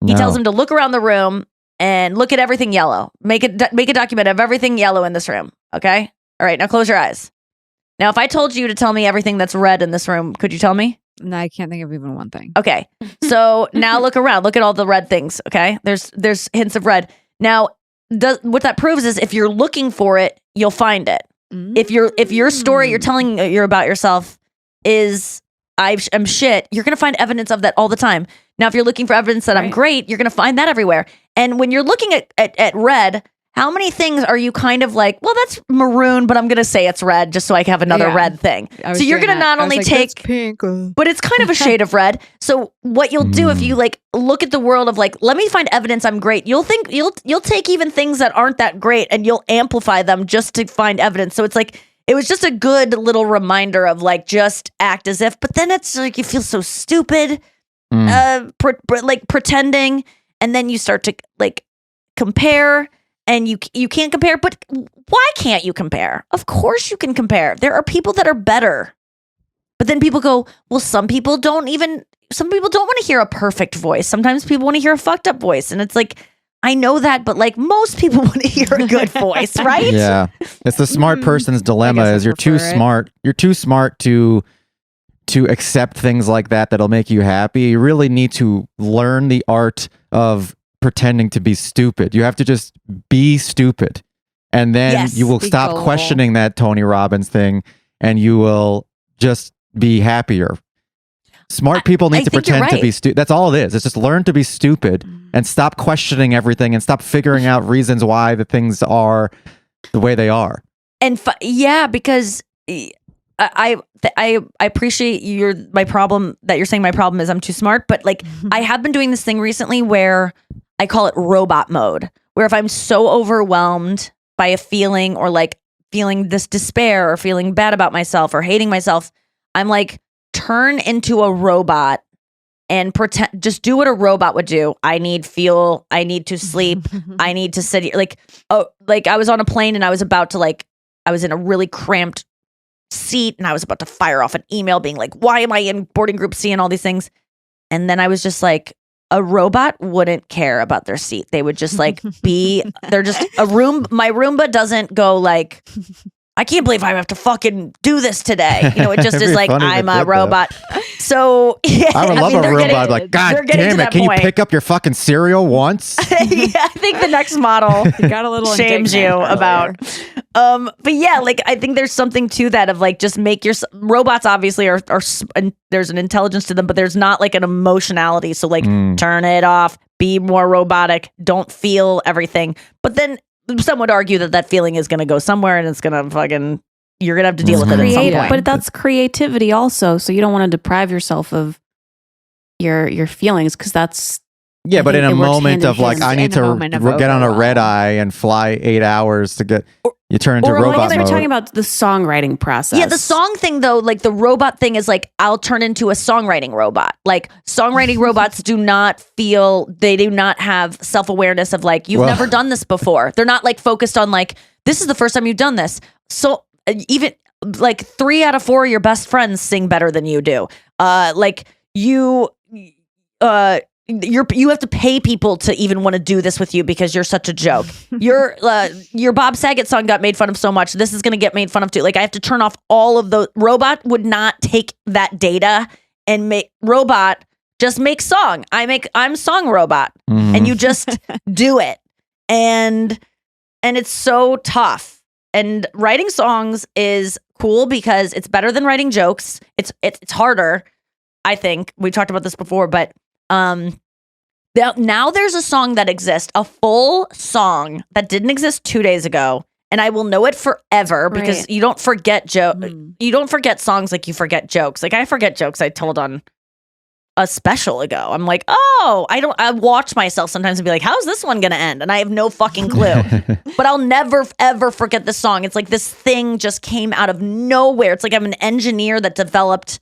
S3: He tells him to look around the room and look at everything yellow. Make a document of everything yellow in this room. Okay. All right. Now close your eyes. Now, if I told you to tell me everything that's red in this room, could you tell me?
S2: No, I can't think of even one thing. Okay.
S3: So now look around. Look at all the red things. Okay. There's hints of red. Now, what that proves is if you're looking for it, you'll find it. If your story you're telling you're about yourself is I'm shit, you're going to find evidence of that all the time. Now, if you're looking for evidence that I'm great, you're going to find that everywhere. And when you're looking at red, how many things are you kind of like, well, that's maroon, but I'm going to say it's red just so I can have another red thing. So you're going to not only take pink, but it's kind of a shade of red. So what you'll do if you like look at the world of like, let me find evidence I'm great. You'll think you'll take even things that aren't that great and you'll amplify them just to find evidence. So it's like, it was just a good little reminder of like, just act as if, but then it's like, you feel so stupid, like pretending. And then you start to like compare. And you can't compare, but why can't you compare? Of course you can compare. There are people that are better. But then people go, well, some people don't want to hear a perfect voice. Sometimes people want to hear a fucked up voice. And it's like, I know that, but like most people want to hear a good voice, right?
S4: Yeah. It's the smart person's dilemma is you're too smart. You're too smart to accept things like that that'll make you happy. You really need to learn the art of pretending to be stupid. You have to just be stupid. And then
S3: Yes,
S4: you will
S2: be
S4: stop
S2: gullible.
S4: questioning that Tony Robbins thing, and you will just be happier. Smart people
S3: I
S4: need to
S3: think you're
S4: pretend to be
S3: right.
S4: stupid. That's all it is. It's just learn to be stupid and stop questioning everything and stop figuring out reasons why the things are the way they are.
S3: And because I appreciate my problem that you're saying my problem is I'm too smart, but like I have been doing this thing recently where I call it robot mode, where if I'm so overwhelmed by a feeling or like feeling this despair or feeling bad about myself or hating myself, I'm like, turn into a robot and pretend, just do what a robot would do. I need fuel. I need to sleep. I need to sit here. Like I was on a plane and I was about to I was in a really cramped seat and I was about to fire off an email being like, why am I in boarding group C and all these things? And then I was just like, a robot wouldn't care about their seat. They would just like they're just my Roomba doesn't go like, I can't believe I have to fucking do this today. You know, it just
S4: It'd
S3: is
S4: be
S3: like,
S4: funny if
S3: I'm
S4: it
S3: a
S4: did that.
S3: robot. So yeah,
S4: I would love a
S3: they're
S4: Roomba.
S3: getting-
S4: I'd be like, God
S3: they're getting to
S4: damn it.
S3: that
S4: Can
S3: point.
S4: you pick up your fucking cereal once?
S3: Yeah, I think the next model
S2: You got a little
S3: shames you
S2: indignant
S3: about. But yeah, like I think there's something to that of like just make your robots obviously are and there's an intelligence to them, but there's not like an emotionality. So like turn it off, be more robotic, don't feel everything. But then some would argue that feeling is going to go somewhere and it's going to fucking you're going to have to deal with it at some point.
S5: But that's creativity also. So you don't want to deprive yourself of your feelings because that's
S4: Yeah,
S5: I
S4: but in
S5: think
S4: a
S5: it works
S4: moment
S5: hand in
S4: of like,
S5: hand.
S4: I need
S2: In a
S4: to
S2: moment of
S4: get on a red
S2: overwhelm.
S4: eye and fly 8 hours to get, you turn into
S5: or
S4: robot
S5: like, we're
S4: mode.
S5: talking about the songwriting process.
S3: Yeah, the song thing though, like the robot thing is like, I'll turn into a songwriting robot. Like songwriting robots do not have self-awareness of like, you've
S4: Well-
S3: never done this before. They're not like focused on like, this is the first time you've done this. So even like 3 out of 4 of your best friends sing better than you do. Like you have to pay people to even want to do this with you because you're such a joke. Your Bob Saget song got made fun of so much. This is going to get made fun of too. Like I have to turn off all of the robot would not take that data and make robot just make song. I'm song robot and you just do it. And it's so tough. And writing songs is cool because it's better than writing jokes. It's harder, I think. We talked about this before, but now there's a song that exists, a full song that didn't exist 2 days ago, and I will know it forever because
S5: Right.
S3: you don't forget you don't forget songs like you forget jokes. Like I forget jokes I told on a special ago. I'm like, oh, I watch myself sometimes and be like, how's this one gonna end? And I have no fucking clue. But I'll never ever forget this song. It's like this thing just came out of nowhere. It's like I'm an engineer that developed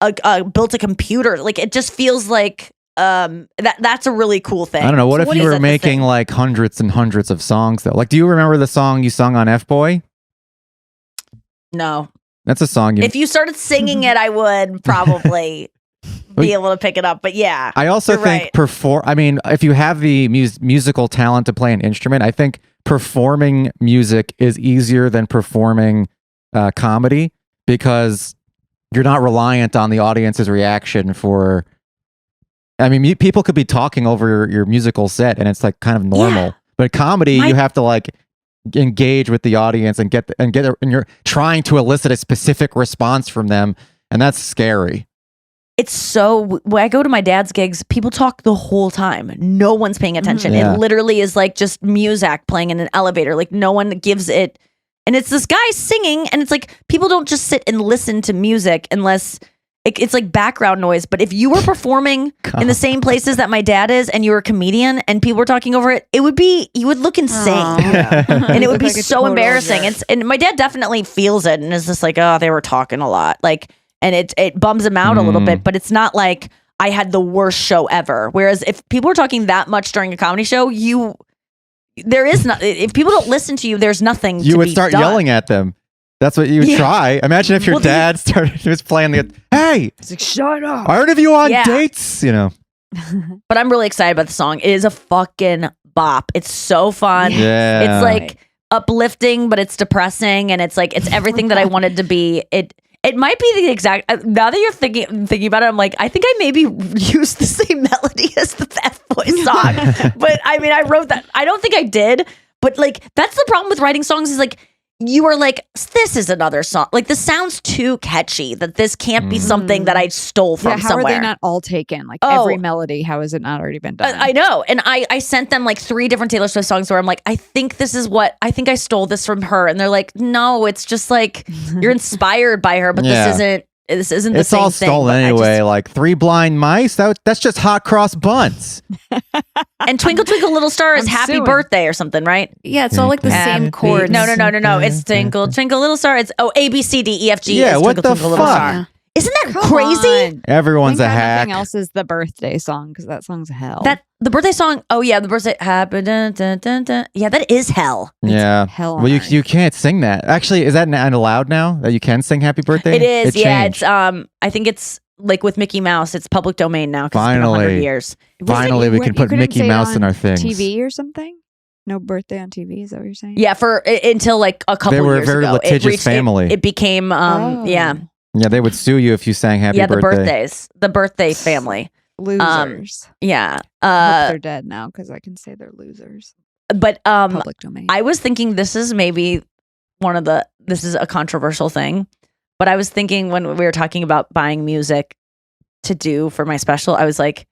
S3: built a computer. Like it just feels like that's a really cool thing.
S4: I don't know. What
S3: So
S4: if you
S3: is
S4: were
S3: it, this
S4: making
S3: thing?
S4: like hundreds and hundreds of songs though? Like, do you remember the song you sung on F-Boy?
S3: No.
S4: That's a song you.
S3: If you started singing it, I would probably be able to pick it up. But yeah.
S4: I also
S3: you're
S4: think
S3: right.
S4: I mean, if you have the musical talent to play an instrument, I think performing music is easier than performing comedy because you're not reliant on the audience's reaction for. I mean, people could be talking over your musical set, and it's like kind of normal.
S3: Yeah.
S4: But comedy, you have to like engage with the audience and and you're trying to elicit a specific response from them, and that's scary.
S3: It's so when I go to my dad's gigs, people talk the whole time. No one's paying attention.
S4: Yeah.
S3: It literally is like just music playing in an elevator. Like no one gives it. And it's this guy singing, and it's like people don't just sit and listen to music unless it's like background noise. But if you were performing in the same places that my dad is, and you were a comedian, and people were talking over it, you would look insane, and it would be
S2: Like a
S3: so
S2: total
S3: embarrassing.
S2: jerk.
S3: And my dad definitely feels it, and is just like, oh, they were talking a lot, like. And it bums him out a little bit, but it's not like I had the worst show ever. Whereas if people are talking that much during a comedy show, there is not. If people don't listen to you, there's nothing.
S4: You
S3: to
S4: would
S3: be
S4: start
S3: done.
S4: yelling at them. That's what you would
S3: Yeah.
S4: try. Imagine if your
S3: Well,
S4: dad was playing the. Hey,
S2: It's like, shut up.
S4: I heard of you on
S3: Yeah.
S4: dates. You know.
S3: But I'm really excited about the song. It is a fucking bop. It's so fun.
S4: Yeah.
S3: It's like uplifting, but it's depressing, and it's like it's everything that I wanted to be. It might be the exact. Now that you're thinking about it, I'm like, I think I maybe used the same melody as the F Boys song. But I mean, I wrote that. I don't think I did. But like, that's the problem with writing songs is like, you are like, this is another song. Like, this sounds too catchy that this can't be something that I stole from
S2: how
S3: somewhere.
S2: are they not all taken? Like every melody, how has it not already been done?
S3: I know. And I sent them like 3 different Taylor Swift songs where I'm like, I think I stole this from her. And they're like, no, it's just like, you're inspired by her, but this isn't the
S4: It's
S3: same thing. It's
S4: all stolen anyway. Like 3 Blind Mice, that's just hot cross buns.
S3: And Twinkle Twinkle Little Star is
S2: I'm
S3: Happy
S2: suing.
S3: Birthday or something, right?
S5: Yeah, it's all like the same chords.
S3: No. It's Twinkle Twinkle Little Star. It's A B C D E F G.
S4: Yeah,
S3: is
S4: what
S3: Twinkle
S4: the
S3: Twinkle Little
S4: fuck?
S3: Star. Isn't that
S2: Come
S3: crazy?
S2: on.
S4: Everyone's a
S2: Thank God
S4: hack.
S2: Nothing else is the birthday song because that song's hell.
S3: That the birthday song. Oh yeah, the birthday. Happy dun, dun, dun, dun. Yeah, that is hell.
S4: Yeah.
S2: hell on
S4: Well,
S2: earth.
S4: you can't sing that. Actually, is that not allowed now that you can sing Happy Birthday?
S3: It is. Yeah,
S4: changed.
S3: it's I think it's like with Mickey Mouse. It's public domain now. 'Cause it's been 100
S4: Finally.
S3: years.
S4: Finally, we can put
S2: couldn't
S4: Mickey
S2: say it
S4: Mouse in
S2: on
S4: our things.
S2: TV or something. No birthday on TV. Is that what you're saying?
S3: Yeah, for until like a couple
S4: They were a
S3: years
S4: very
S3: ago.
S4: litigious family.
S3: It became
S2: Oh.
S3: yeah.
S4: Yeah, they would sue you if you sang Happy
S3: The
S4: Birthday.
S3: the birthday family.
S2: Losers.
S3: Yeah.
S2: I hope they're dead now because I can say they're losers.
S3: But
S2: Public domain.
S3: I was thinking this is maybe this is a controversial thing, but I was thinking when we were talking about buying music to do for my special, I was like,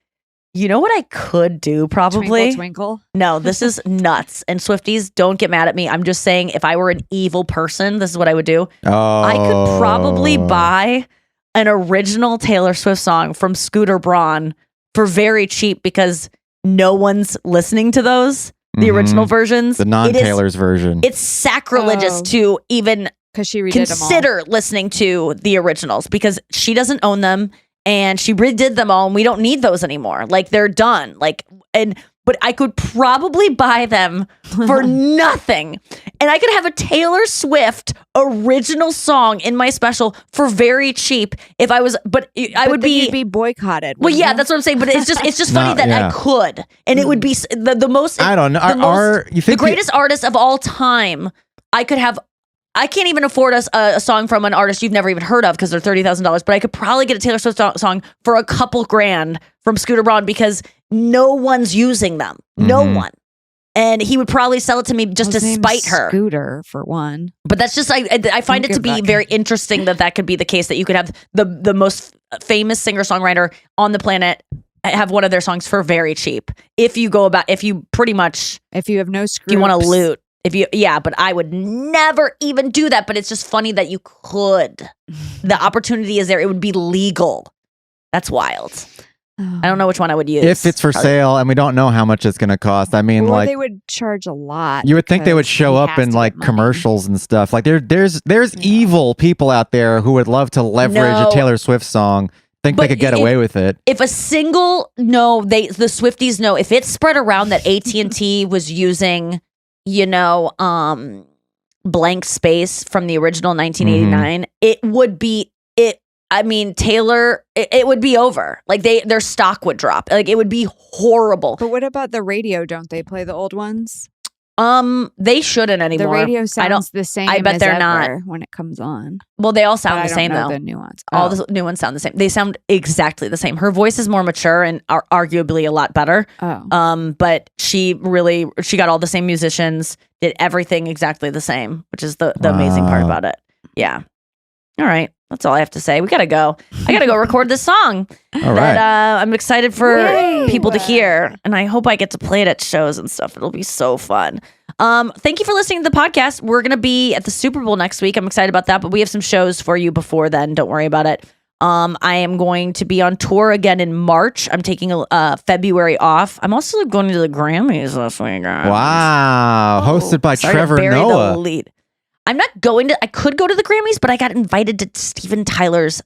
S3: you know what I could do probably?
S2: Twinkle.
S3: No, this is nuts. And Swifties, don't get mad at me. I'm just saying if I were an evil person, this is what I would do.
S4: Oh.
S3: I could probably buy an original Taylor Swift song from Scooter Braun for very cheap because no one's listening to those, the original versions.
S4: The non-Taylor's version.
S3: It's sacrilegious
S2: Oh.
S3: to even
S2: Because she redid them all.
S3: consider listening to the originals because she doesn't own them and she redid them all and we don't need those anymore. Like they're done. But I could probably buy them for nothing. And I could have a Taylor Swift original song in my special for very cheap if I was, but I would
S2: then
S3: be,
S2: you'd be boycotted.
S3: well,
S2: wouldn't
S3: yeah,
S2: you?
S3: that's what I'm saying. But it's just
S4: No,
S3: funny that
S4: yeah.
S3: I could. And it would be the most,
S4: I don't know. You
S3: the
S4: think
S3: greatest artist of all time. I can't even afford a song from an artist you've never even heard of because they're $30,000. But I could probably get a Taylor Swift song for a couple grand from Scooter Braun because no one's using them. No one. And he would probably sell it to me just
S2: His
S3: to
S2: name's
S3: spite her.
S2: Scooter for one.
S3: But that's just I find
S2: Don't
S3: it to
S2: give
S3: be
S2: that
S3: very interesting that could be the case, that you could have the most famous singer-songwriter on the planet have one of their songs for very cheap. If you pretty much
S2: If you have no screws,
S3: you want to loot. But I would never even do that. But it's just funny that you could. The opportunity is there. It would be legal. That's wild. I don't know which one I would use.
S4: if it's for sale and we don't know how much it's going to cost. I mean,
S2: Or
S4: like
S2: they would charge a lot.
S4: you would think they would
S2: because
S4: show
S2: he
S4: up
S2: has
S4: in
S2: to
S4: like
S2: get money.
S4: commercials and stuff. Like there's evil people out there who would love to leverage
S3: No.
S4: a Taylor Swift song. Think they
S3: But
S4: could get away with it.
S3: If a single the Swifties know, if it's spread around that AT&T was using, blank space from the original 1989, it would be it. I mean, Taylor, it would be over. Like their stock would drop. Like it would be horrible.
S2: But what about the radio? Don't they play the old ones?
S3: They shouldn't anymore.
S2: The radio
S3: I
S2: sounds
S3: don't.
S2: the same.
S3: I bet
S2: as
S3: they're not.
S2: ever when it comes on.
S3: Well, they all
S2: But
S3: sound
S2: I
S3: the
S2: don't
S3: same
S2: know
S3: though.
S2: the nuance.
S3: All
S2: Oh.
S3: the new ones sound the same. They sound exactly the same. Her voice is more mature and arguably a lot better.
S2: Oh.
S3: But she got all the same musicians, did everything exactly the same, which is the amazing part
S4: Wow.
S3: about it. Yeah. All right. That's all I have to say. We gotta go. I gotta go record this song
S4: All
S3: that
S4: right.
S3: I'm excited for
S2: Yay.
S3: people to hear, and I hope I get to play it at shows and stuff. It'll be so fun. Thank you for listening to the podcast. We're gonna be at the Super Bowl next week. I'm excited about that, but we have some shows for you before then. Don't worry about it. I am going to be on tour again in March. I'm taking February off. I'm also going to the Grammys this week.
S4: Wow. Hosted by
S3: Sorry to
S4: Trevor
S3: bury the
S4: Noah.
S3: lead. I'm not going to. I could go to the Grammys, but I got invited to Steven Tyler's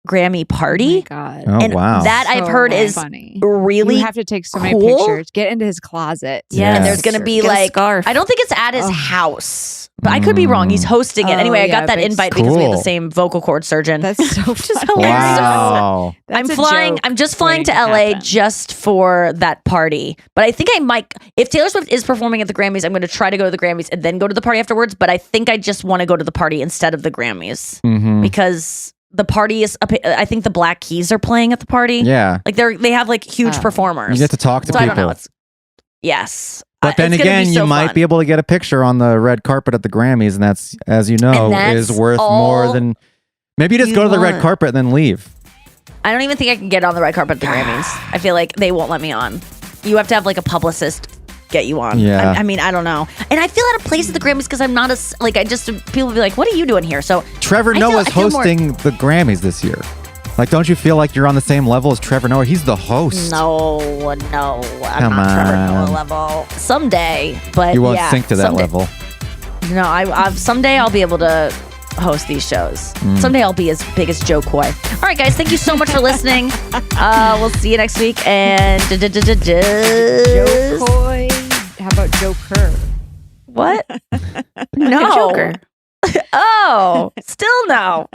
S3: Grammy party.
S2: Oh my God.
S4: Oh,
S3: and
S4: wow.
S3: that I've heard is
S2: funny.
S3: really
S2: You have to take so many
S3: cool.
S2: pictures. Get into his closet.
S3: Yeah, and
S4: Yes.
S3: there's gonna be
S5: Get a
S3: like
S5: scarf.
S3: I don't think it's at his
S2: Oh.
S3: house, but I could be wrong. He's hosting it
S2: Oh,
S3: anyway. I
S2: yeah,
S3: got that
S2: big
S3: invite because we have the
S4: Cool.
S3: same vocal cord surgeon.
S2: That's so
S3: Just
S2: funny.
S3: hilarious.
S4: Wow.
S3: I'm
S2: That's a
S3: flying.
S2: joke
S3: I'm just flying to
S2: waiting
S3: LA
S2: happen.
S3: just for that party. But I think I might. If Taylor Swift is performing at the Grammys, I'm going to try to go to the Grammys and then go to the party afterwards. But I think I just want to go to the party instead of the Grammys
S4: Mhm.
S3: because the party is. I think the Black Keys are playing at the party.
S4: Yeah.
S3: Like they have like huge
S2: Oh.
S3: performers.
S4: You get to talk to
S3: so
S4: people.
S3: I don't know. Yes.
S4: But then
S3: it's gonna
S4: again,
S3: be
S4: you
S3: so
S4: might
S3: fun.
S4: be able to get a picture on the red carpet at the Grammys, and that's, as you know,
S3: And
S4: is
S3: that's
S4: worth more
S3: all
S4: than. Maybe you just
S3: you
S4: go to the red
S3: want.
S4: carpet and then leave.
S3: I don't even think I can get on the red carpet at the Grammys. I feel like they won't let me on. You have to have like a publicist get you on.
S4: Yeah.
S3: I mean, I don't know. And I feel out of place at the Grammys because I'm not people will be like, what are you doing here? So
S4: Trevor
S3: I feel-
S4: Noah's
S3: I feel more-
S4: hosting the Grammys this year. Like, don't you feel like you're on the same level as Trevor Noah? He's the host.
S3: No, I'm
S4: Come
S3: not Trevor
S4: on.
S3: Noah level. Someday, but
S4: You won't
S3: yeah,
S4: sink to that
S3: someday.
S4: level.
S3: No, I've someday I'll be able to host these shows. Someday I'll be as big as Joe Coy. All right, guys, thank you so much for listening. We'll see you next week. And
S2: Joe Coy. How about Joe Kerr?
S3: what? No.
S5: Joker.
S3: Oh, still no.